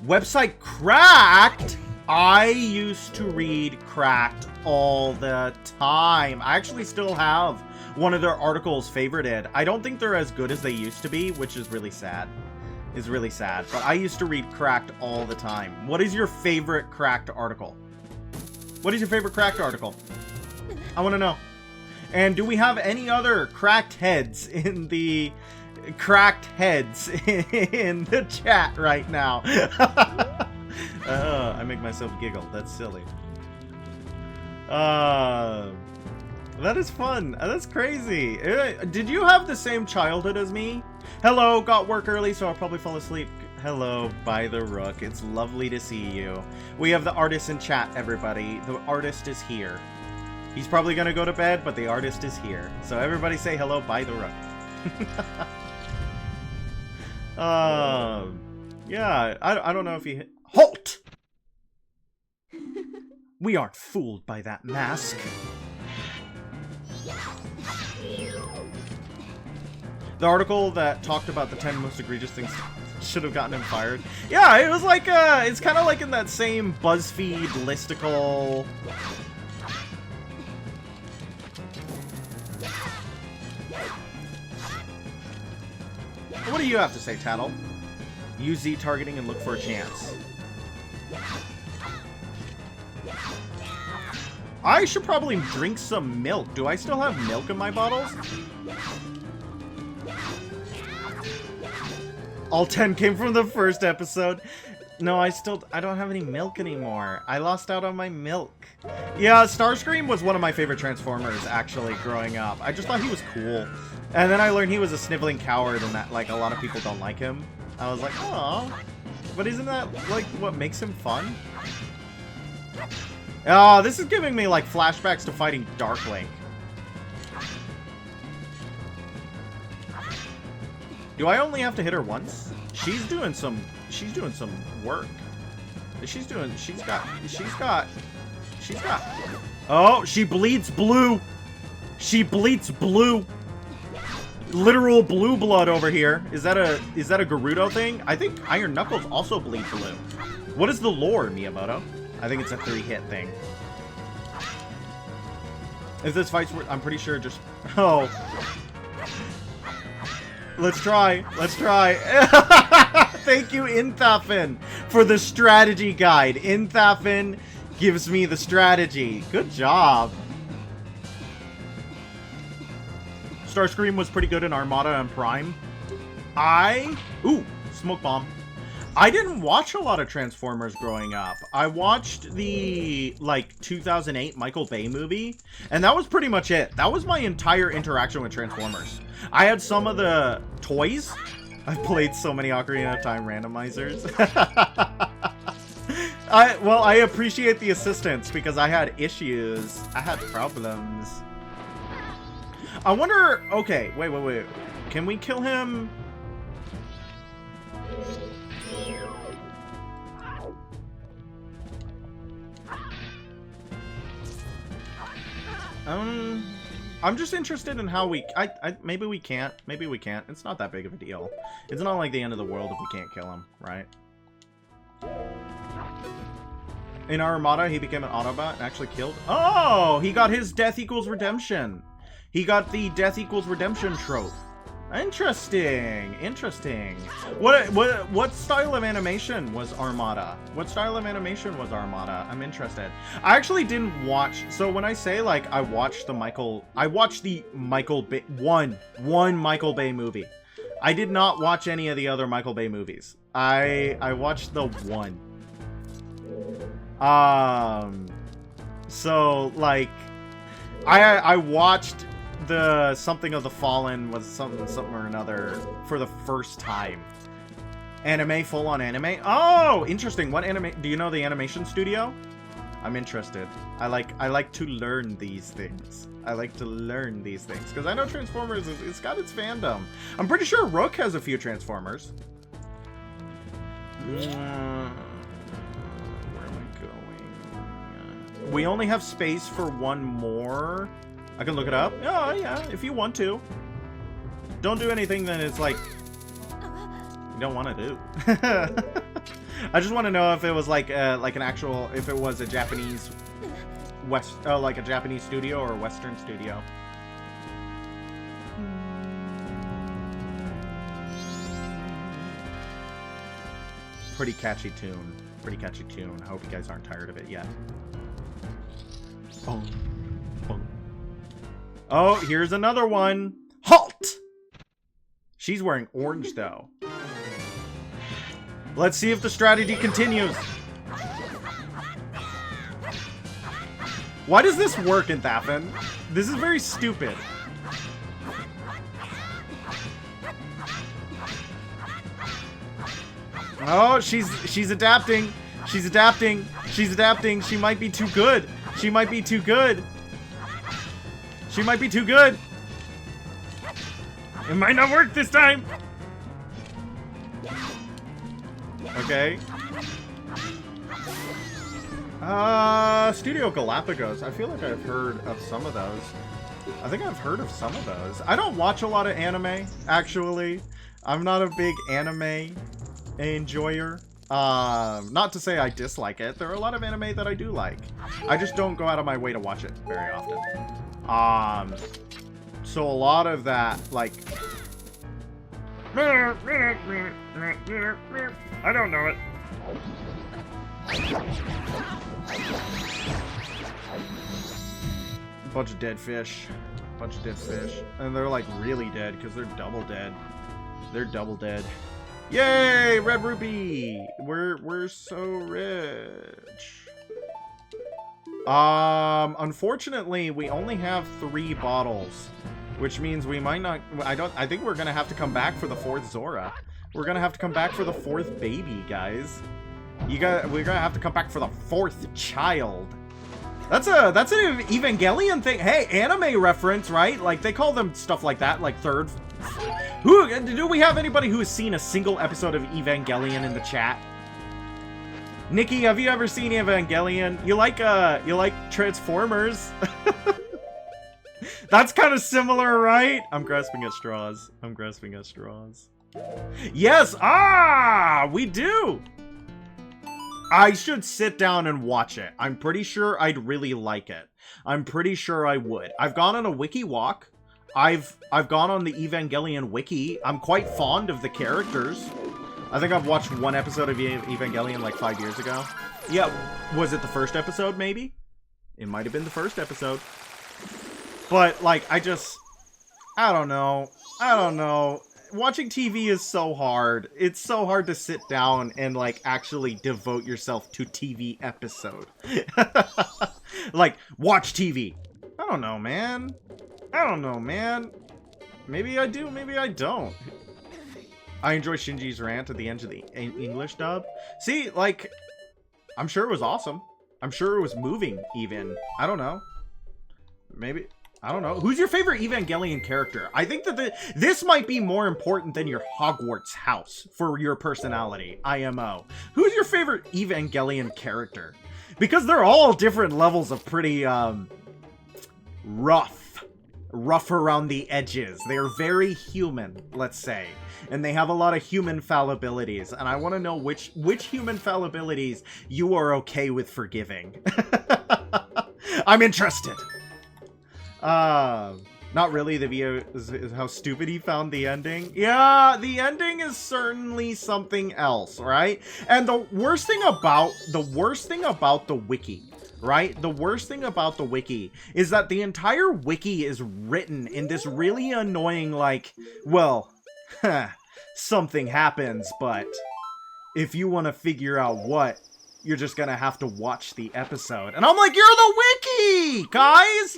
Website Cracked? I used to read Cracked all the time. I actually still have one of their articles favorited. I don't think they're as good as they used to be, which is really sad. Is really sad. But I used to read Cracked all the time. What is your favorite Cracked article? What is your favorite Cracked article? I want to know. And do we have any other cracked heads in the chat right now? I make myself giggle. That's silly. That is fun. That's crazy. Did you have the same childhood as me? Hello, got work early, so I'll probably fall asleep. Hello, by the Rook. It's lovely to see you. We have the artist in chat, everybody. The artist is here. He's probably gonna go to bed, but the artist is here. So everybody say hello, by the Rook. Yeah, I don't know if he... Halt! We aren't fooled by that mask. The article that talked about the 10 most egregious things should have gotten him fired. Yeah, it was like, it's kind of like in that same BuzzFeed listicle. What do you have to say, Tattle? Use Z targeting and look for a chance. I should probably drink some milk. Do I still have milk in my bottles? All 10 came from the first episode. No, I don't have any milk anymore. I lost out on my milk. Yeah, Starscream was one of my favorite Transformers, actually, growing up. I just thought he was cool. And then I learned he was a sniveling coward and that, like, a lot of people don't like him. I was like, oh, but isn't that, like, what makes him fun? Oh, this is giving me, like, flashbacks to fighting Darkwing. Do I only have to hit her once? She's doing some work. She's got. Oh, she bleeds blue. She bleeds blue. Literal blue blood over here. Is that a Gerudo thing? I think Iron Knuckles also bleed blue. What is the lore, Miyamoto? I think it's a 3-hit thing. If this fight's, I'm pretty sure just... Oh. Let's try. Let's try. Thank you, Inthafin, for the strategy guide. Inthafin gives me the strategy. Good job. Starscream was pretty good in Armada and Prime. Ooh, smoke bomb. I didn't watch a lot of Transformers growing up. I watched the, like, 2008 Michael Bay movie, and that was pretty much it. That was my entire interaction with Transformers. I had some of the toys. I've played so many Ocarina of Time randomizers. Well, I appreciate the assistance because I had issues. I had problems. I wonder... Okay, wait. Can we kill him? I'm just interested in how we... maybe we can't. Maybe we can't. It's not that big of a deal. It's not like the end of the world if we can't kill him, right? In Armada, he became an Autobot and actually killed... Oh! He got his death equals redemption. He got the death equals redemption trope. Interesting. Interesting. What style of animation was Armada? What style of animation was Armada? I'm interested. I actually didn't watch. So when I say like I watched the Michael Bay one Michael Bay movie. I did not watch any of the other Michael Bay movies. I watched the one. So like I watched the Something of the Fallen was something or another for the first time. Anime, full on anime. Oh, interesting. What anime? Do you know the animation studio? I'm interested. I like to learn these things. I like to learn these things because I know Transformers it's got its fandom. I'm pretty sure Rook has a few Transformers. Where am I going? We only have space for one more. I can look it up. Oh, yeah, if you want to. Don't do anything that it's like you don't want to do. I just want to know if it was like an actual, if it was a Japanese like a Japanese studio or a Western studio. Pretty catchy tune. Pretty catchy tune. I hope you guys aren't tired of it yet. Boom. Boom. Oh, here's another one. Halt! She's wearing orange, though. Let's see if the strategy continues. Why does this work in Thafin? This is very stupid. Oh, she's adapting. She's adapting. She's adapting. She might be too good. She might be too good. She might be too good. It might not work this time. Okay. Studio Galapagos. I feel like I've heard of some of those. I think I've heard of some of those. I don't watch a lot of anime, actually. I'm not a big anime enjoyer. Not to say I dislike it. There are a lot of anime that I do like. I just don't go out of my way to watch it very often. So a lot of that, like... I don't know it. Bunch of dead fish. Bunch of dead fish. And they're like really dead because they're double dead. They're double dead. Yay! Red rupee! We're so rich. Unfortunately, we only have 3 bottles, which means we might not. I think we're gonna have to come back for the 4th Zora. We're gonna have to come back for the 4th baby, guys. We're gonna have to come back for the 4th child. That's an Evangelion thing. Hey, anime reference, right? Like they call them stuff like that, like third. Do we have anybody who has seen a single episode of Evangelion in the chat? Nikki, have you ever seen Evangelion? You like Transformers? That's kind of similar, right? I'm grasping at straws. I'm grasping at straws. Yes! Ah! We do! I should sit down and watch it. I'm pretty sure I'd really like it. I'm pretty sure I would. I've gone on a wiki walk. I've gone on the Evangelion wiki. I'm quite fond of the characters. I think I've watched 1 episode of Evangelion like 5 years ago. Yeah, was it the first episode, maybe? It might have been the first episode. But, like, I don't know. I don't know. Watching TV is so hard. It's so hard to sit down and, like, actually devote yourself to TV episode. Like, watch TV. I don't know, man. I don't know, man. Maybe I do, maybe I don't. I enjoy Shinji's rant at the end of the English dub. See, like, I'm sure it was awesome. I'm sure it was moving, even. I don't know. Maybe... I don't know. Who's your favorite Evangelion character? I think that this might be more important than your Hogwarts house for your personality, IMO. Who's your favorite Evangelion character? Because they're all different levels of pretty, rough around the edges. They are very human, let's say. And they have a lot of human fallibilities. And I want to know which human fallibilities you are okay with forgiving. I'm interested. Not really, the video is how stupid he found the ending. Yeah, the ending is certainly something else, right? And the worst thing about the wiki, right? The worst thing about the wiki is that the entire wiki is written in this really annoying, like, well, something happens, but if you want to figure out what, you're just gonna have to watch the episode. And I'm like, you're the wiki, guys!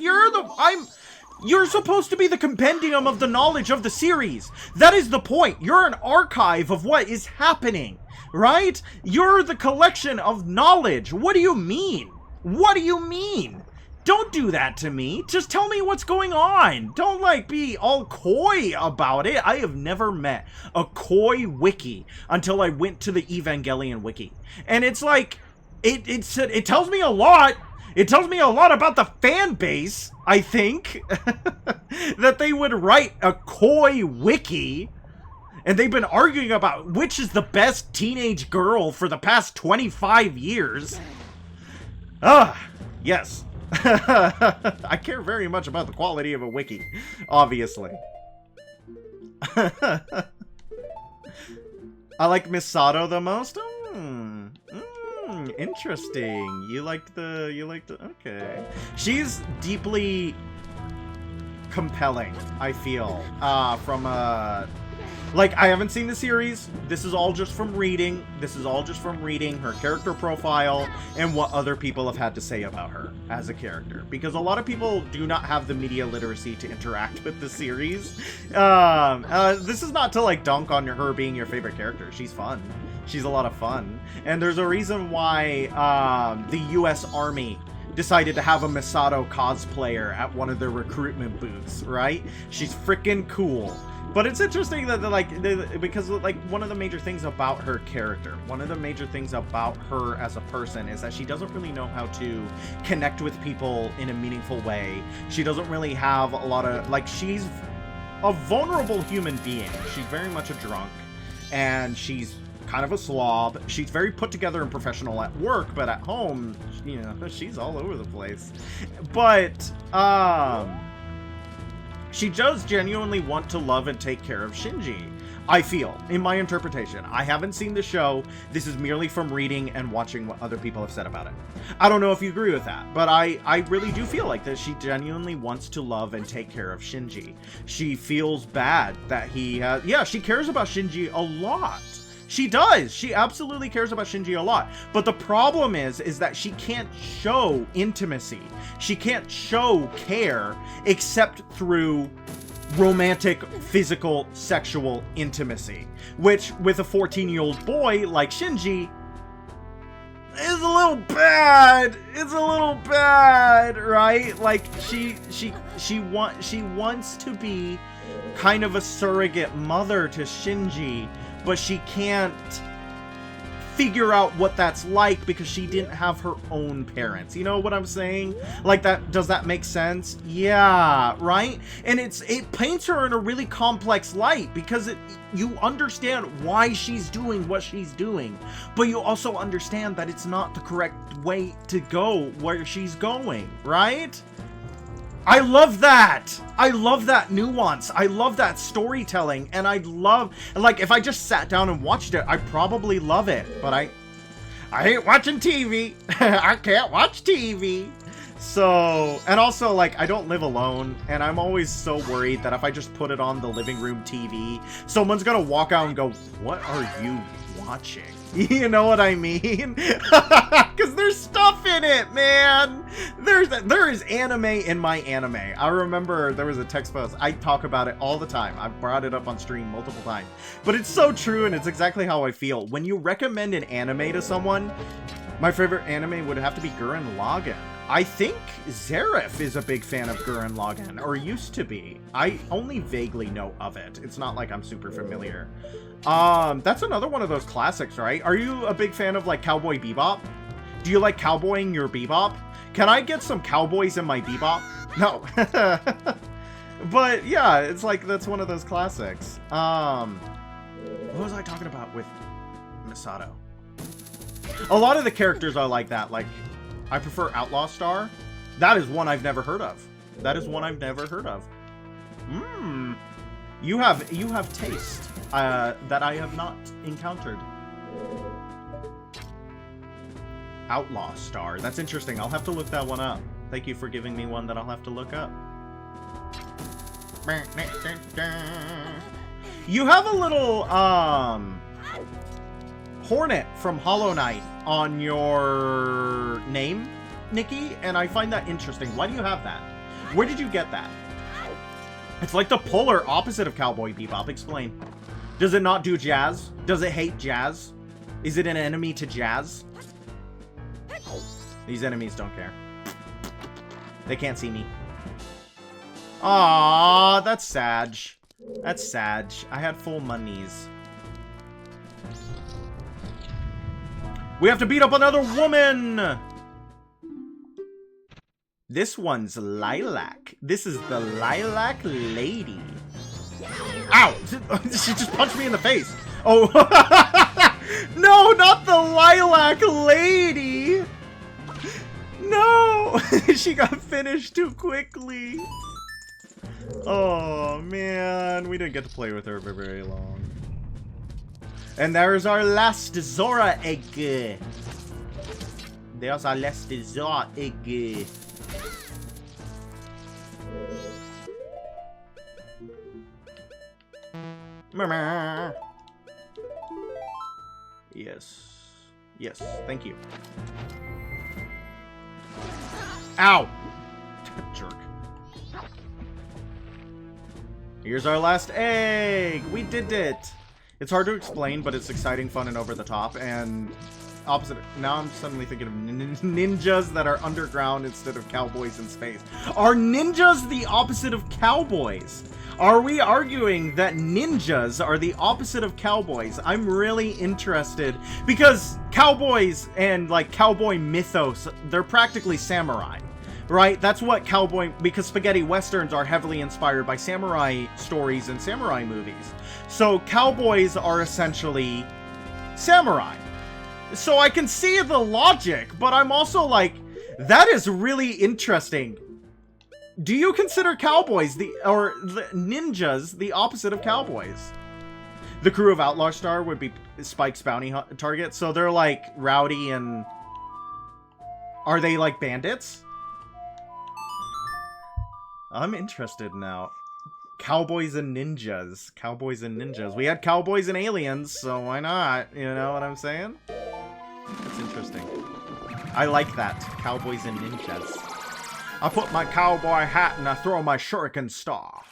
You're supposed to be the compendium of the knowledge of the series. That is the point. You're an archive of what is happening, right? You're the collection of knowledge. What do you mean? What do you mean? Don't do that to me. Just tell me what's going on. Don't, like, be all coy about it. I have never met a coy wiki until I went to the Evangelion wiki. And it's like, it tells me a lot. It tells me a lot about the fan base, I think, that they would write a coy wiki, and they've been arguing about which is the best teenage girl for the past 25 years. Yes. I care very much about the quality of a wiki, obviously. I like Misato the most. Interesting. You liked the, okay. She's deeply compelling, I feel, from like, I haven't seen the series. This is all just from reading. This is all just from reading her character profile and what other people have had to say about her as a character. Because a lot of people do not have the media literacy to interact with the series. This is not to, like, dunk on her being your favorite character. She's fun. She's a lot of fun. And there's a reason why the US Army decided to have a Misato cosplayer at one of their recruitment booths, right? She's freaking cool. But it's interesting that, because, like, one of the major things about her character, one of the major things about her as a person is that she doesn't really know how to connect with people in a meaningful way. She doesn't really have a lot of, like, she's a vulnerable human being. She's very much a drunk, and she's kind of a slob. She's very put together and professional at work, but at home, you know, she's all over the place. But, she does genuinely want to love and take care of Shinji, I feel, in my interpretation. I haven't seen the show. This is merely from reading and watching what other people have said about it. I don't know if you agree with that, but I really do feel like that she genuinely wants to love and take care of Shinji. She feels bad that he has... Yeah, she cares about Shinji a lot. She does. She absolutely cares about Shinji a lot. But the problem is that she can't show intimacy. She can't show care except through romantic, physical, sexual intimacy. Which, with a 14-year-old boy like Shinji, is a little bad. It's a little bad, right? Like, she wants to be kind of a surrogate mother to Shinji, but she can't figure out what that's like because she didn't have her own parents. You know what I'm saying? Like, that, does that make sense? Yeah, right? And it paints her in a really complex light because you understand why she's doing what she's doing, but you also understand that it's not the correct way to go where she's going, right? I love that! I love that nuance. I love that storytelling, and I love, like, if I just sat down and watched it, I'd probably love it, but I hate watching TV. I can't watch TV. So, and also, like, I don't live alone, and I'm always so worried that if I just put it on the living room TV, someone's gonna walk out and go, "What are you watching?" You know what I mean? Because there's stuff in it, man. There is anime in my anime. I remember there was a text post. I talk about it all the time. I've brought it up on stream multiple times. But it's so true, and it's exactly how I feel. When you recommend an anime to someone, my favorite anime would have to be Gurren Lagann. I think Zareth is a big fan of Gurren Lagann, or used to be. I only vaguely know of it. It's not like I'm super familiar. That's another one of those classics, right? Are you a big fan of, like, Cowboy Bebop? Do you like cowboying your Bebop? Can I get some cowboys in my Bebop? No. But, yeah, it's like, that's one of those classics. What was I talking about with Misato? A lot of the characters are like that. Like, I prefer Outlaw Star. That is one I've never heard of. That is one I've never heard of. Mmm. You have taste that I have not encountered. Outlaw Star. That's interesting. I'll have to look that one up. Thank you for giving me one that I'll have to look up. You have a little, Hornet from Hollow Knight on your name, Nikki, and I find that interesting. Why do you have that? Where did you get that? It's like the polar opposite of Cowboy Bebop. Explain. Does it not do jazz? Does it hate jazz? Is it an enemy to jazz? These enemies don't care. They can't see me. Aww, that's sad. That's sad. I had full monies. We have to beat up another woman! This one's Lilac. This is the Lilac Lady. Ow! She just punched me in the face. Oh. No, not the Lilac Lady! No! She got finished too quickly. Oh, man. We didn't get to play with her for very long. And there's our last Zora egg. There's our last Zora egg. Mama. Yes. Yes, thank you. Ow! Jerk. Here's our last egg! We did it! It's hard to explain, but it's exciting, fun, and over the top, and opposite. Now I'm suddenly thinking of ninjas that are underground instead of cowboys in space. Are ninjas the opposite of cowboys? Are we arguing that ninjas are the opposite of cowboys? I'm really interested, because cowboys and, like, cowboy mythos, they're practically samurai, right? That's what cowboy... Because spaghetti westerns are heavily inspired by samurai stories and samurai movies. So cowboys are essentially samurai. So I can see the logic, but I'm also like, that is really interesting. Do you consider cowboys the ninjas the opposite of cowboys? The crew of Outlaw Star would be Spike's bounty target, so they're like rowdy and... Are they like bandits? I'm interested now. Cowboys and ninjas. Cowboys and ninjas. We had cowboys and aliens, so why not? You know what I'm saying? That's interesting. I like that. Cowboys and ninjas. I put my cowboy hat and I throw my shuriken star.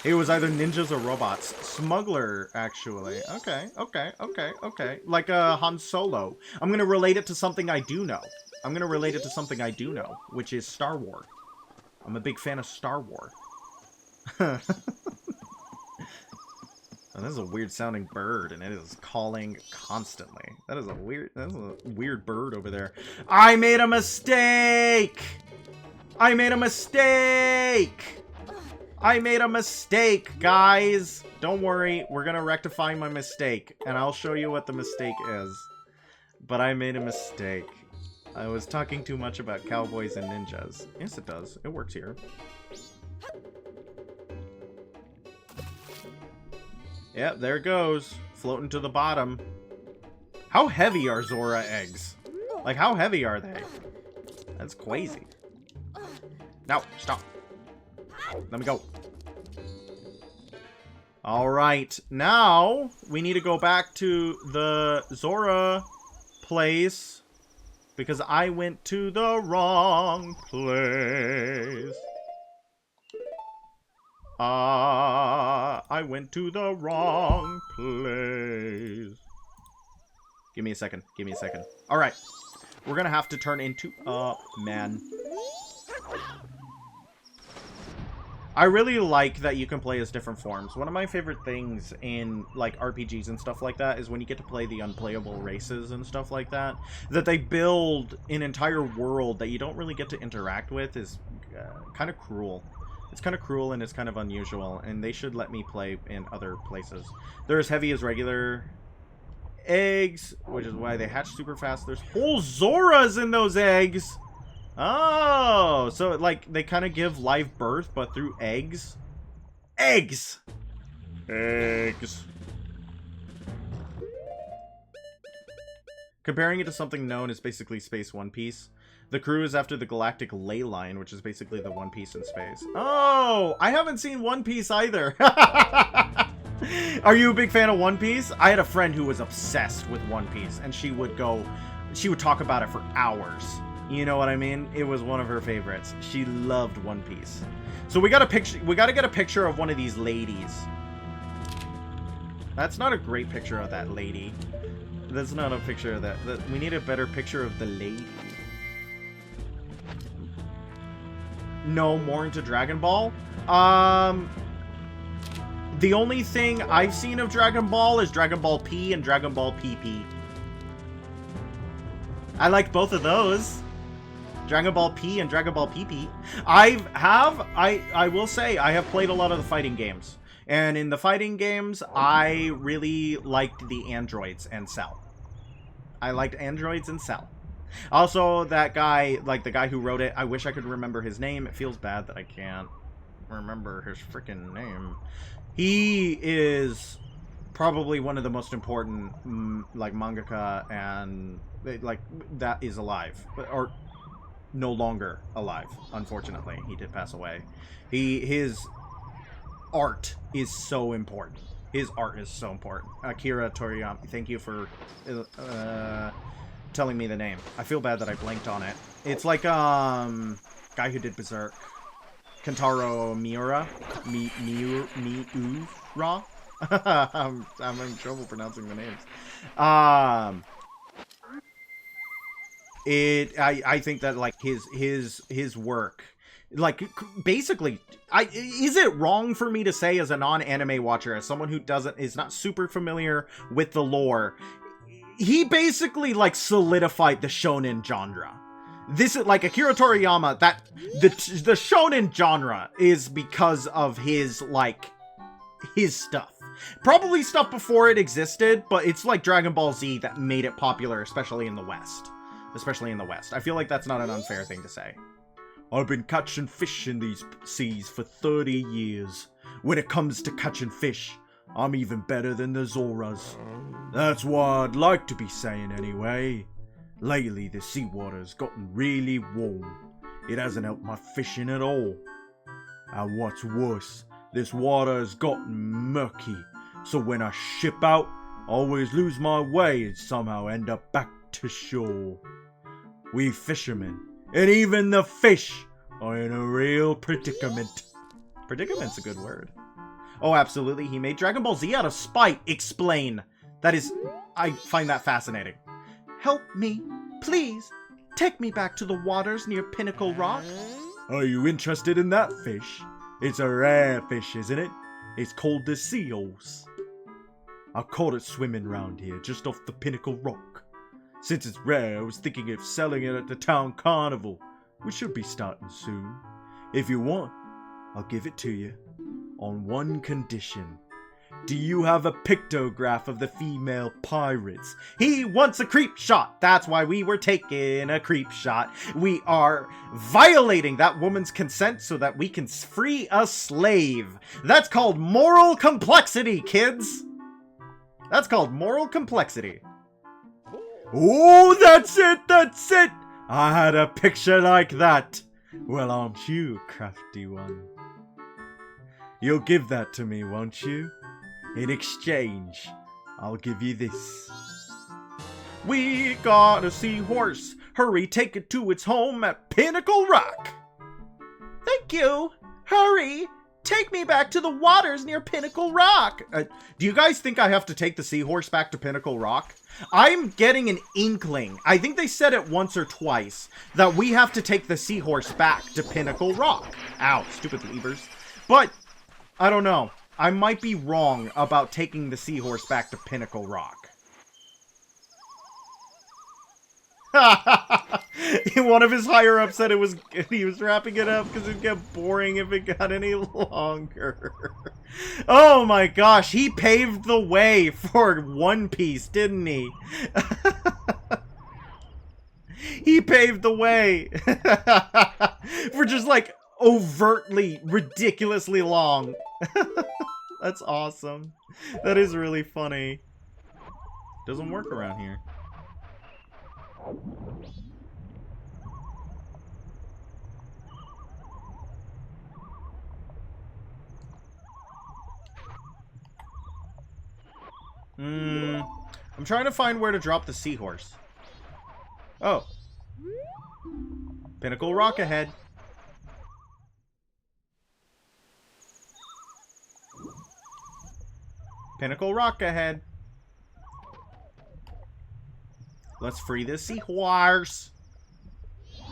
It was either ninjas or robots. Smuggler, actually. Okay, okay, okay, okay. Like Han Solo. I'm gonna relate it to something I do know. I'm gonna relate it to something I do know, which is Star Wars. I'm a big fan of Star Wars. Oh, this is a weird sounding bird, and it is calling constantly. That is a weird bird over there. I made a mistake! I made a mistake! I made a mistake, guys! Don't worry, we're gonna rectify my mistake, and I'll show you what the mistake is. But I made a mistake. I was talking too much about cowboys and ninjas. Yes, it does. It works here. Yep, there it goes. Floating to the bottom. How heavy are Zora eggs? Like, how heavy are they? That's crazy. No, stop. Let me go. Alright, now we need to go back to the Zora place. Because I went to the wrong place. I went to the wrong place. Give me a second. Give me a second. Alright. We're gonna have to turn into... man. I really like that you can play as different forms. One of my favorite things in, like, RPGs and stuff like that is when you get to play the unplayable races and stuff like that. That they build an entire world that you don't really get to interact with is kind of cruel. It's kind of cruel and it's kind of unusual, and they should let me play in other places. They're as heavy as regular eggs, which is why they hatch super fast. There's whole Zoras in those eggs! Oh, so like they kind of give live birth, but through eggs. Eggs. Comparing it to something known as basically Space One Piece. The crew is after the galactic ley line, which is basically the One Piece in space. Oh, I haven't seen One Piece either. Are you a big fan of One Piece? I had a friend who was obsessed with One Piece, and she would talk about it for hours. You know what I mean? It was one of her favorites. She loved One Piece. So we gotta get a picture of one of these ladies. That's not a great picture of that lady. That's not a picture of that. We need a better picture of the lady. No, more into Dragon Ball. The only thing I've seen of Dragon Ball is Dragon Ball P and Dragon Ball PP. I like both of those. Dragon Ball P and Dragon Ball PP. I will say, I have played a lot of the fighting games. And in the fighting games, I really liked the androids and Cell. I liked androids and Cell. Also, that guy, like the guy who wrote it, I wish I could remember his name. It feels bad that I can't remember his freaking name. He is probably one of the most important, like, mangaka and, like, that is alive. Or no longer alive, unfortunately. He did pass away. His art is so important. His art is so important. Akira Toriyama, thank you for telling me the name. I feel bad that I blanked on it. It's like guy who did Berserk. Kentaro Miura? Miura? I'm in trouble pronouncing the names. I think that, like, his work, like, basically, is it wrong for me to say, as a non-anime watcher, as someone who is not super familiar with the lore, he basically, like, solidified the shonen genre. This is, like, Akira Toriyama, that, the shonen genre is because of his, like, his stuff. Probably stuff before it existed, but it's like Dragon Ball Z that made it popular, especially in the West. I feel like that's not an unfair thing to say. I've been catching fish in these seas for 30 years. When it comes to catching fish, I'm even better than the Zoras. That's what I'd like to be saying anyway. Lately, the seawater's gotten really warm. It hasn't helped my fishing at all. And what's worse, this water has gotten murky. So when I ship out, I always lose my way and somehow end up back to shore. We fishermen, and even the fish, are in a real predicament. Predicament's a good word. Oh, absolutely. He made Dragon Ball Z out of spite. Explain. I find that fascinating. Help me, please. Take me back to the waters near Pinnacle Rock. Are you interested in that fish? It's a rare fish, isn't it? It's called the sea horse. I caught it swimming round here, just off the Pinnacle Rock. Since it's rare, I was thinking of selling it at the town carnival, which should be starting soon. If you want, I'll give it to you. On one condition. Do you have a pictograph of the female pirates? He wants a creep shot. That's why we were taking a creep shot. We are violating that woman's consent so that we can free a slave. That's called moral complexity, kids. That's called moral complexity. Oh, that's it. I had a picture like that. Well, aren't you, crafty one? You'll give that to me, won't you? In exchange, I'll give you this. We got a seahorse. Hurry, take it to its home at Pinnacle Rock. Thank you. Hurry, take me back to the waters near Pinnacle Rock. Do you guys think I have to take the seahorse back to Pinnacle Rock? I'm getting an inkling. I think they said it once or twice that we have to take the seahorse back to Pinnacle Rock. Ow, stupid levers. But I don't know. I might be wrong about taking the seahorse back to Pinnacle Rock. One of his higher-ups said he was wrapping it up because it got boring if it got any longer. Oh my gosh, he paved the way for One Piece, didn't he? He paved the way. For just like overtly, ridiculously long. That's awesome. That is really funny. Doesn't work around here. I'm trying to find where to drop the seahorse. Oh. Pinnacle Rock ahead. Pinnacle Rock ahead. Let's free this seahorse.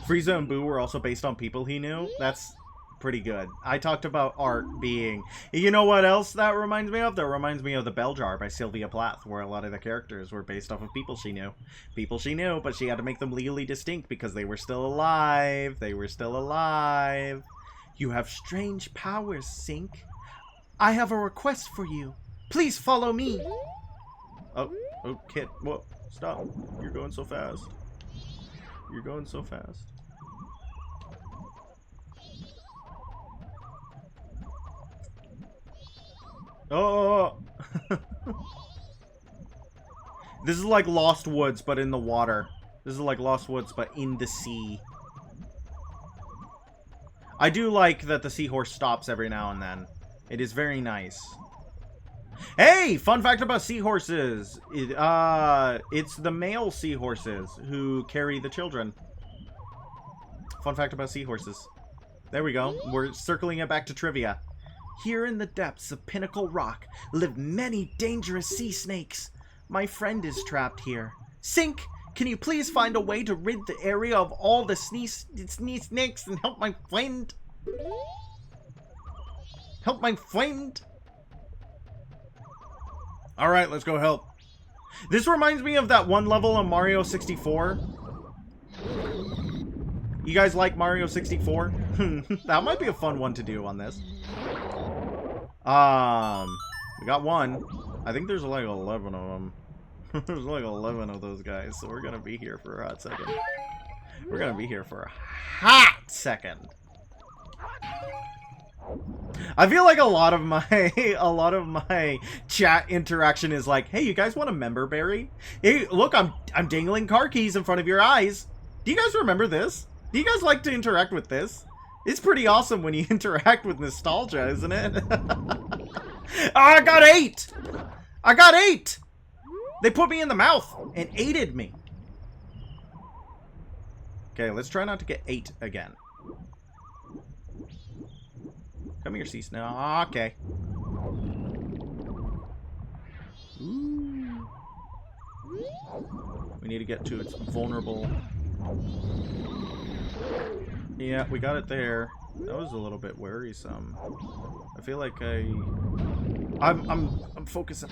Frieza and Boo were also based on people he knew. That's pretty good. I talked about art being... You know what else that reminds me of? That reminds me of The Bell Jar by Sylvia Plath, where a lot of the characters were based off of people she knew. People she knew, but she had to make them legally distinct because they were still alive. They were still alive. You have strange powers, Sink. I have a request for you. Please follow me. Oh, Kit. Whoa, stop. You're going so fast. You're going so fast. Oh! This is like Lost Woods, but in the water. This is like Lost Woods, but in the sea. I do like that the seahorse stops every now and then. It is very nice. Hey! Fun fact about seahorses. It's the male seahorses who carry the children. Fun fact about seahorses. There we go. We're circling it back to trivia. Here in the depths of Pinnacle Rock live many dangerous sea snakes. My friend is trapped here. Sink, can you please find a way to rid the area of all the snakes and help my friend? Help my friend? Alright, let's go help. This reminds me of that one level on Mario 64. You guys like Mario 64? That might be a fun one to do on this. We got one. I think there's like 11 of them. There's like 11 of those guys, so we're gonna be here for a hot second. We're gonna be here for a hot second. I feel like a lot of my chat interaction is like, hey, you guys want a member berry? Hey, look, I'm dangling car keys in front of your eyes. Do you guys remember this? Do you guys like to interact with this? It's pretty awesome when you interact with nostalgia, isn't it? Oh, I got 8! I got 8! They put me in the mouth and aided me. Okay, let's try not to get 8 again. Come here, sea snake. Okay. Ooh. We need to get to its vulnerable... Yeah, we got it there. That was a little bit worrisome. I feel like I'm focusing.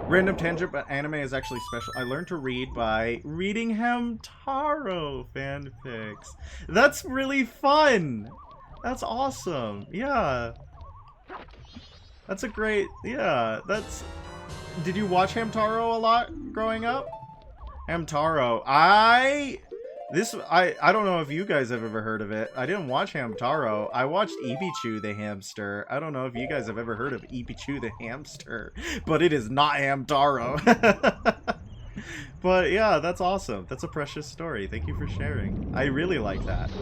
Random tangent, but anime is actually special. I learned to read by reading Hamtaro fanfics. That's really fun. That's awesome. Yeah. That's a great... Yeah, that's... Did you watch Hamtaro a lot growing up? Hamtaro. I don't know if you guys have ever heard of it. I didn't watch Hamtaro. I watched Ibichu the hamster. I don't know if you guys have ever heard of Ibichu the hamster, but it is not Hamtaro. But yeah, that's awesome. That's a precious story. Thank you for sharing. I really like that.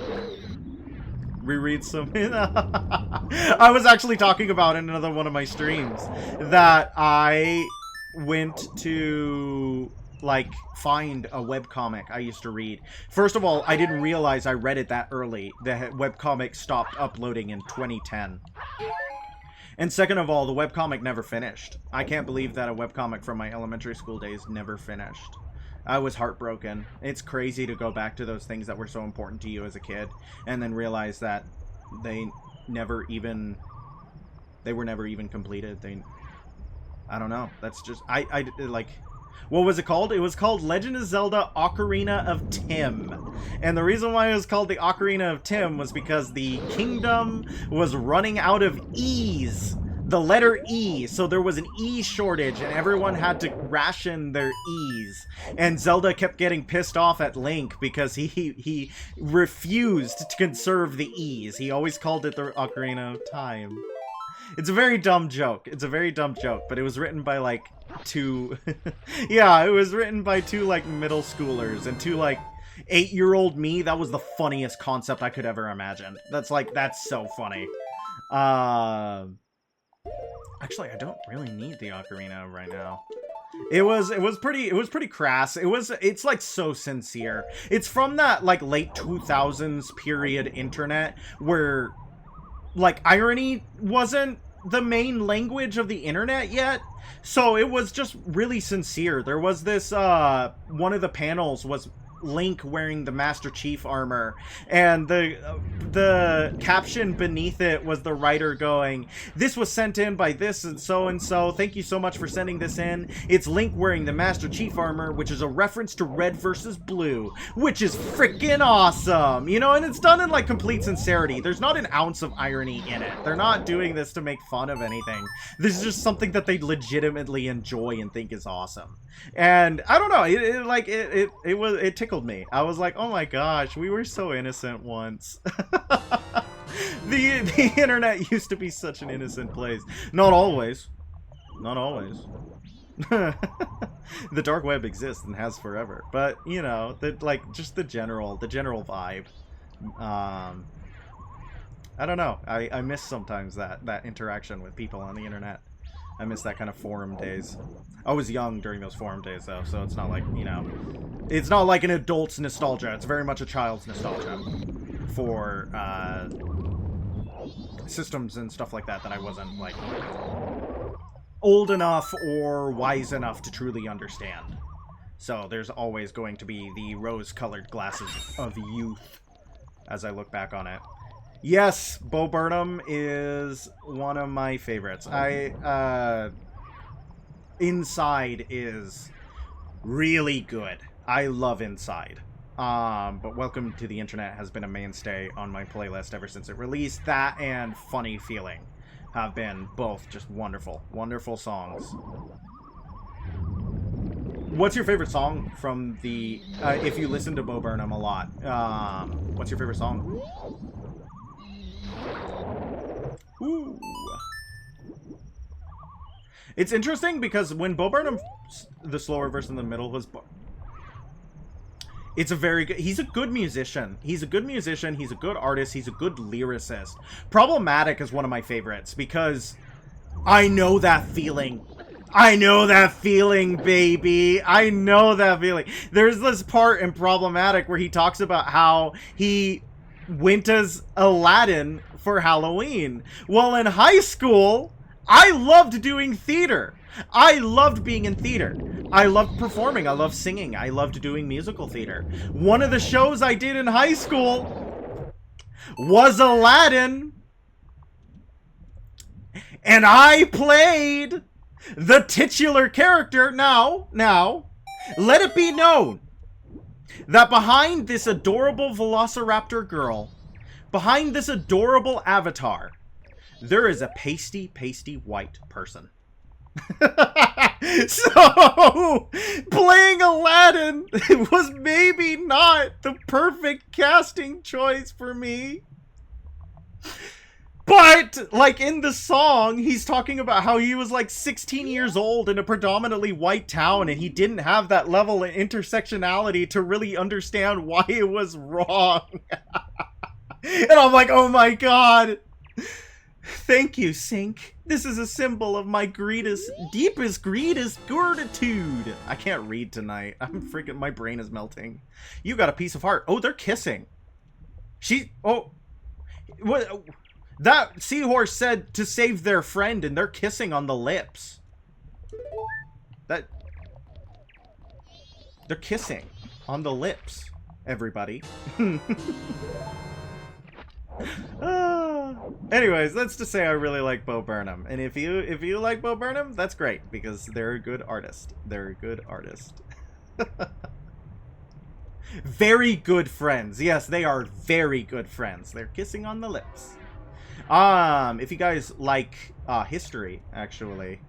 Reread some... I was actually talking about in another one of my streams that I went to... like, find a webcomic I used to read. First of all, I didn't realize I read it that early. The webcomic stopped uploading in 2010. And second of all, the webcomic never finished. I can't believe that a webcomic from my elementary school days never finished. I was heartbroken. It's crazy to go back to those things that were so important to you as a kid and then realize that they were never even completed. I don't know. That's just... I like... What was it called? It was called Legend of Zelda Ocarina of Tim. And the reason why it was called the Ocarina of Tim was because the kingdom was running out of E's. the letter E, so there was an E shortage and everyone had to ration their E's. And Zelda kept getting pissed off at Link because he refused to conserve the E's. He always called it the Ocarina of Time. It's a very dumb joke. It's a very dumb joke, but it was written by, like, two... yeah, it was written by two, like, middle schoolers, and two, like, 8-year-old me. That was the funniest concept I could ever imagine. That's, like, that's so funny. Actually, I don't really need the Ocarina right now. It was pretty crass. It's like so sincere. It's from that, like, late 2000s period internet where, like, irony wasn't the main language of the internet yet. So it was just really sincere. There was this, one of the panels was Link wearing the Master Chief armor, and the caption beneath it was the writer going, "This was sent in by this and so. Thank you so much for sending this in. It's Link wearing the Master Chief armor, which is a reference to Red versus Blue, which is freaking awesome." You know, and it's done in, like, complete sincerity. There's not an ounce of irony in it. They're not doing this to make fun of anything. This is just something that they legitimately enjoy and think is awesome. And I don't know, it tickled me. I was like, oh my gosh, we were so innocent once. The internet used to be such an innocent place. Not always. Not always. The dark web exists and has forever. But, you know, just the general vibe. I don't know. I miss sometimes that interaction with people on the internet. I miss that kind of forum days. I was young during those forum days, though, so it's not like, you know... It's not like an adult's nostalgia. It's very much a child's nostalgia for, systems and stuff like that I wasn't, like, old enough or wise enough to truly understand. So there's always going to be the rose-colored glasses of youth as I look back on it. Yes, Bo Burnham is one of my favorites. Inside is really good. I love Inside. But Welcome to the Internet has been a mainstay on my playlist ever since it released. That and Funny Feeling have been both just wonderful, wonderful songs. What's your favorite song from the... if you listen to Bo Burnham a lot, what's your favorite song? Ooh. It's interesting because when Bo Burnham, the slower verse in the middle was... It's a very good... He's a good musician. He's a good musician. He's a good artist. He's a good lyricist. Problematic is one of my favorites because I know that feeling. I know that feeling, baby. I know that feeling. There's this part in Problematic where he talks about how he went as Aladdin for Halloween. Well, in high school, I loved doing theater. I loved being in theater. I loved performing. I loved singing. I loved doing musical theater. One of the shows I did in high school was Aladdin. And I played the titular character. Now, let it be known that behind this adorable Velociraptor girl, behind this adorable avatar, there is a pasty white person. So, playing Aladdin was maybe not the perfect casting choice for me. But, like, in the song, he's talking about how he was, like, 16 years old in a predominantly white town, and he didn't have that level of intersectionality to really understand why it was wrong. And I'm like, oh my god. Thank you, Sync. This is a symbol of my deepest gratitude. I can't read tonight. My brain is melting. You got a piece of heart. Oh, they're kissing. What? That seahorse said to save their friend, and they're kissing on the lips. They're kissing on the lips, everybody. Anyways, that's to say I really like Bo Burnham. And if you like Bo Burnham, that's great, because they're a good artist. They're a good artist. Very good friends. Yes, they are very good friends. They're kissing on the lips. If you guys like history, actually.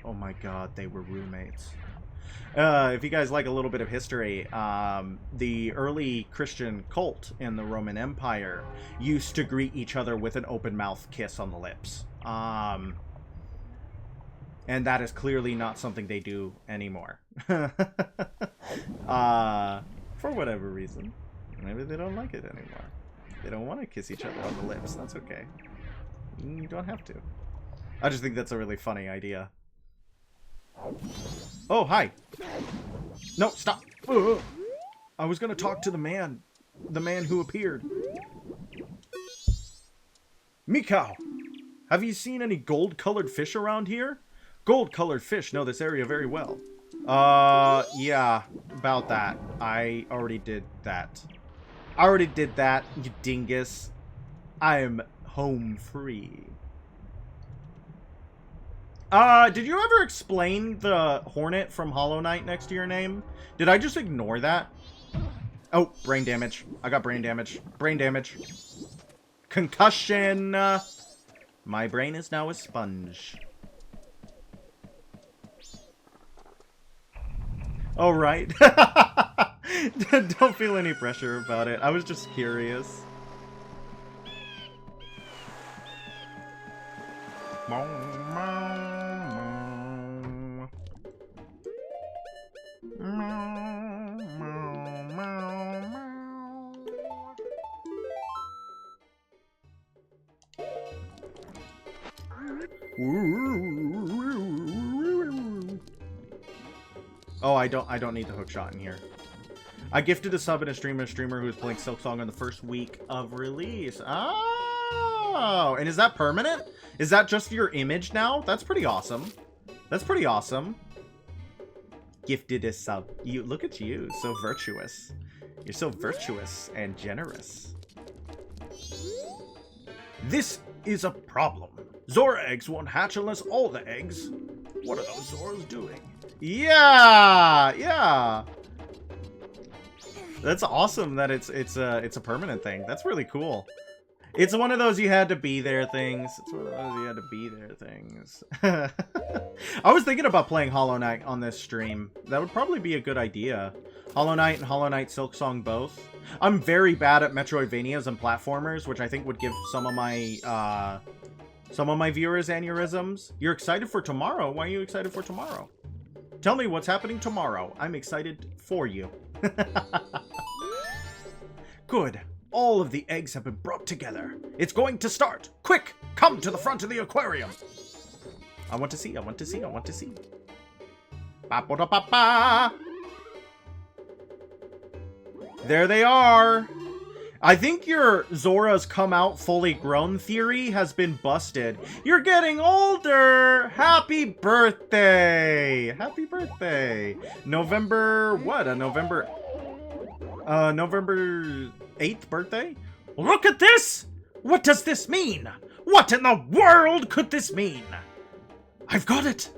Oh my god, they were roommates. If you guys like a little bit of history, the early Christian cult in the Roman Empire used to greet each other with an open mouth kiss on the lips. And that is clearly not something they do anymore. For whatever reason. Maybe they don't like it anymore. They don't want to kiss each other on the lips. That's okay. You don't have to. I just think that's a really funny idea. Oh, hi. No, stop. Ugh. I was going to talk to the man who appeared. Mikau, have you seen any gold-colored fish around here? Gold-colored fish know this area very well. Yeah, about that. I already did that. You dingus. I am home free. Did you ever explain the Hornet from Hollow Knight next to your name? Did I just ignore that? Oh, brain damage. I got brain damage. Brain damage. Concussion. My brain is now a sponge. All right. Don't feel any pressure about it. I was just curious. Oh, I don't need the hook shot in here. I gifted a sub and a streamer who was playing Silksong on the first week of release. Oh, and is that permanent? Is that just your image now? That's pretty awesome. That's pretty awesome. Gifted a sub. You look at you, so virtuous. You're so virtuous and generous. This is a problem. Zora eggs won't hatch unless all the eggs. What are those Zoras doing? Yeah, yeah. That's awesome that it's a permanent thing. That's really cool. It's one of those you had to be there things. It's one of those you had to be there things. I was thinking about playing Hollow Knight on this stream. That would probably be a good idea. Hollow Knight and Hollow Knight Silksong both. I'm very bad at Metroidvanias and platformers, which I think would give some of my viewers aneurysms. You're excited for tomorrow? Why are you excited for tomorrow? Tell me what's happening tomorrow. I'm excited for you. Good. All of the eggs have been brought together. It's going to start. Quick, come to the front of the aquarium. I want to see. I want to see. I want to see. Ba-ba-da-ba-ba. There they are. I think your Zora's come out fully grown theory has been busted. You're getting older! Happy birthday! Happy birthday! November... what? November 8th birthday? Look at this! What does this mean? What in the world could this mean? I've got it!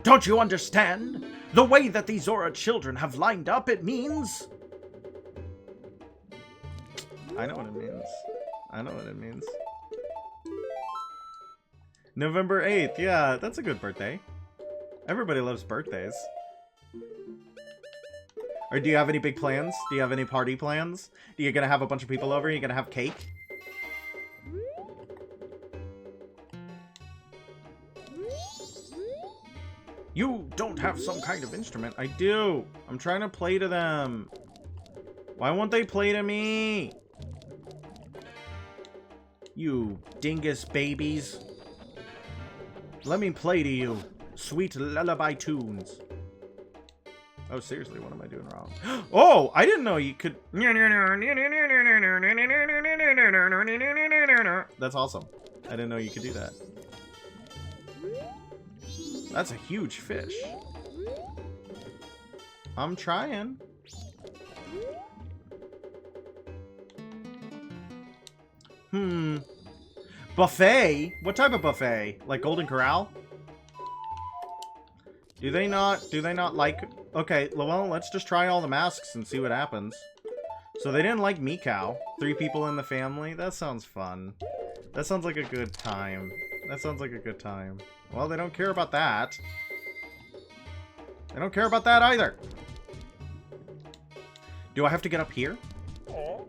Don't you understand? The way that these Zora children have lined up, it means... I know what it means. I know what it means. November 8th. Yeah, that's a good birthday. Everybody loves birthdays. Or do you have any big plans? Do you have any party plans? Are you gonna have a bunch of people over? Are you gonna have cake? You don't have some kind of instrument. I do. I'm trying to play to them. Why won't they play to me? You dingus babies. Let me play to you. Sweet lullaby tunes. Oh, seriously, what am I doing wrong? Oh, I didn't know you could... That's awesome. I didn't know you could do that. That's a huge fish. I'm trying. Buffet? What type of buffet? Like Golden Corral? Do they not like... Okay, well, let's just try all the masks and see what happens. So they didn't like Mikau. 3 people in the family? That sounds fun. That sounds like a good time. That sounds like a good time. Well, they don't care about that. They don't care about that either. Do I have to get up here? Do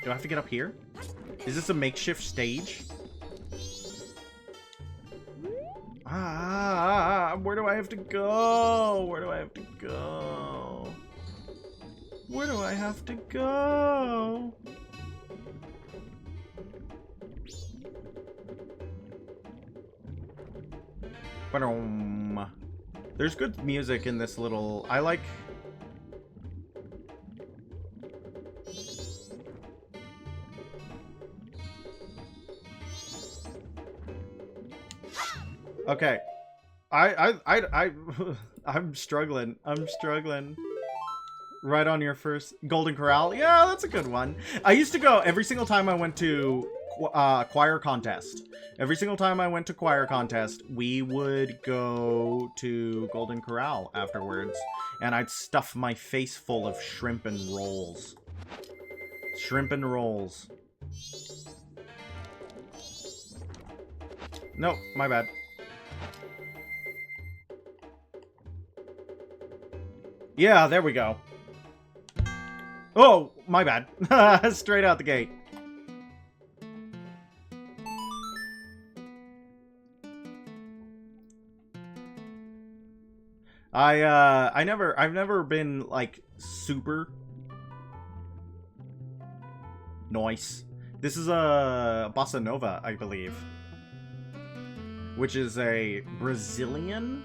I have to get up here? Is this a makeshift stage? Where do I have to go? Where do I have to go? Where do I have to go? There's good music in this little... I like... Okay. I'm struggling. I'm struggling. Right on your first Golden Corral. Yeah, that's a good one. I used to go every single time I went to choir contest. Every single time I went to choir contest, we would go to Golden Corral afterwards, and I'd stuff my face full of shrimp and rolls. Shrimp and rolls. Nope, my bad. Yeah, there we go. Oh, my bad. Straight out the gate. I've never been like super nice. This is a bossa nova, I believe, which is a Brazilian.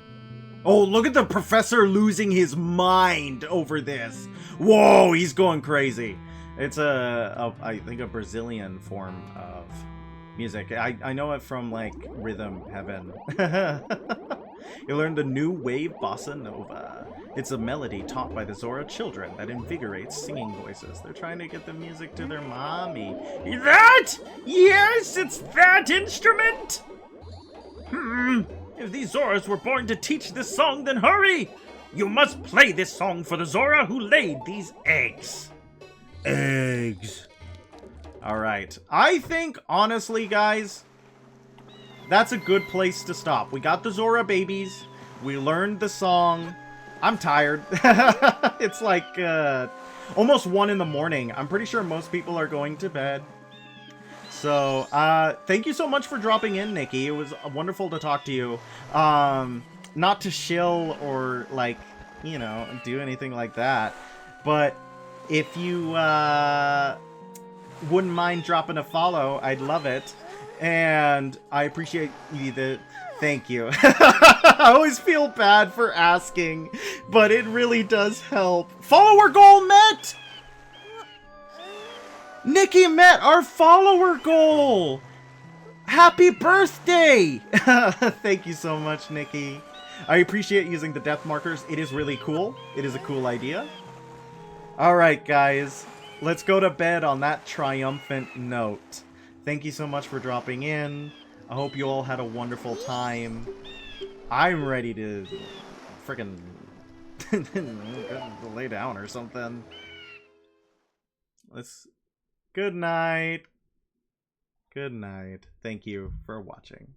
Oh, look at the professor losing his mind over this. Whoa, he's going crazy. It's I think a Brazilian form of music. I know it from like Rhythm Heaven. You learned the new wave bossa nova. It's a melody taught by the Zora children that invigorates singing voices. They're trying to get the music to their mommy. That? Yes, it's that instrument! If these Zoras were born to teach this song, then hurry! You must play this song for the Zora who laid these eggs. Eggs. Alright. I think, honestly, guys, that's a good place to stop. We got the Zora babies. We learned the song. I'm tired. It's like almost 1 in the morning. I'm pretty sure most people are going to bed. So, thank you so much for dropping in, Nikki. It was wonderful to talk to you. Not to shill or, like, you know, do anything like that. But if you wouldn't mind dropping a follow, I'd love it. And I appreciate you. Thank you. I always feel bad for asking, but it really does help. Follower goal met! Nikki met our follower goal! Happy birthday! Thank you so much, Nikki. I appreciate using the death markers. It is really cool. It is a cool idea. Alright, guys. Let's go to bed on that triumphant note. Thank you so much for dropping in. I hope you all had a wonderful time. I'm ready to freaking lay down or something. Good night. Good night. Thank you for watching.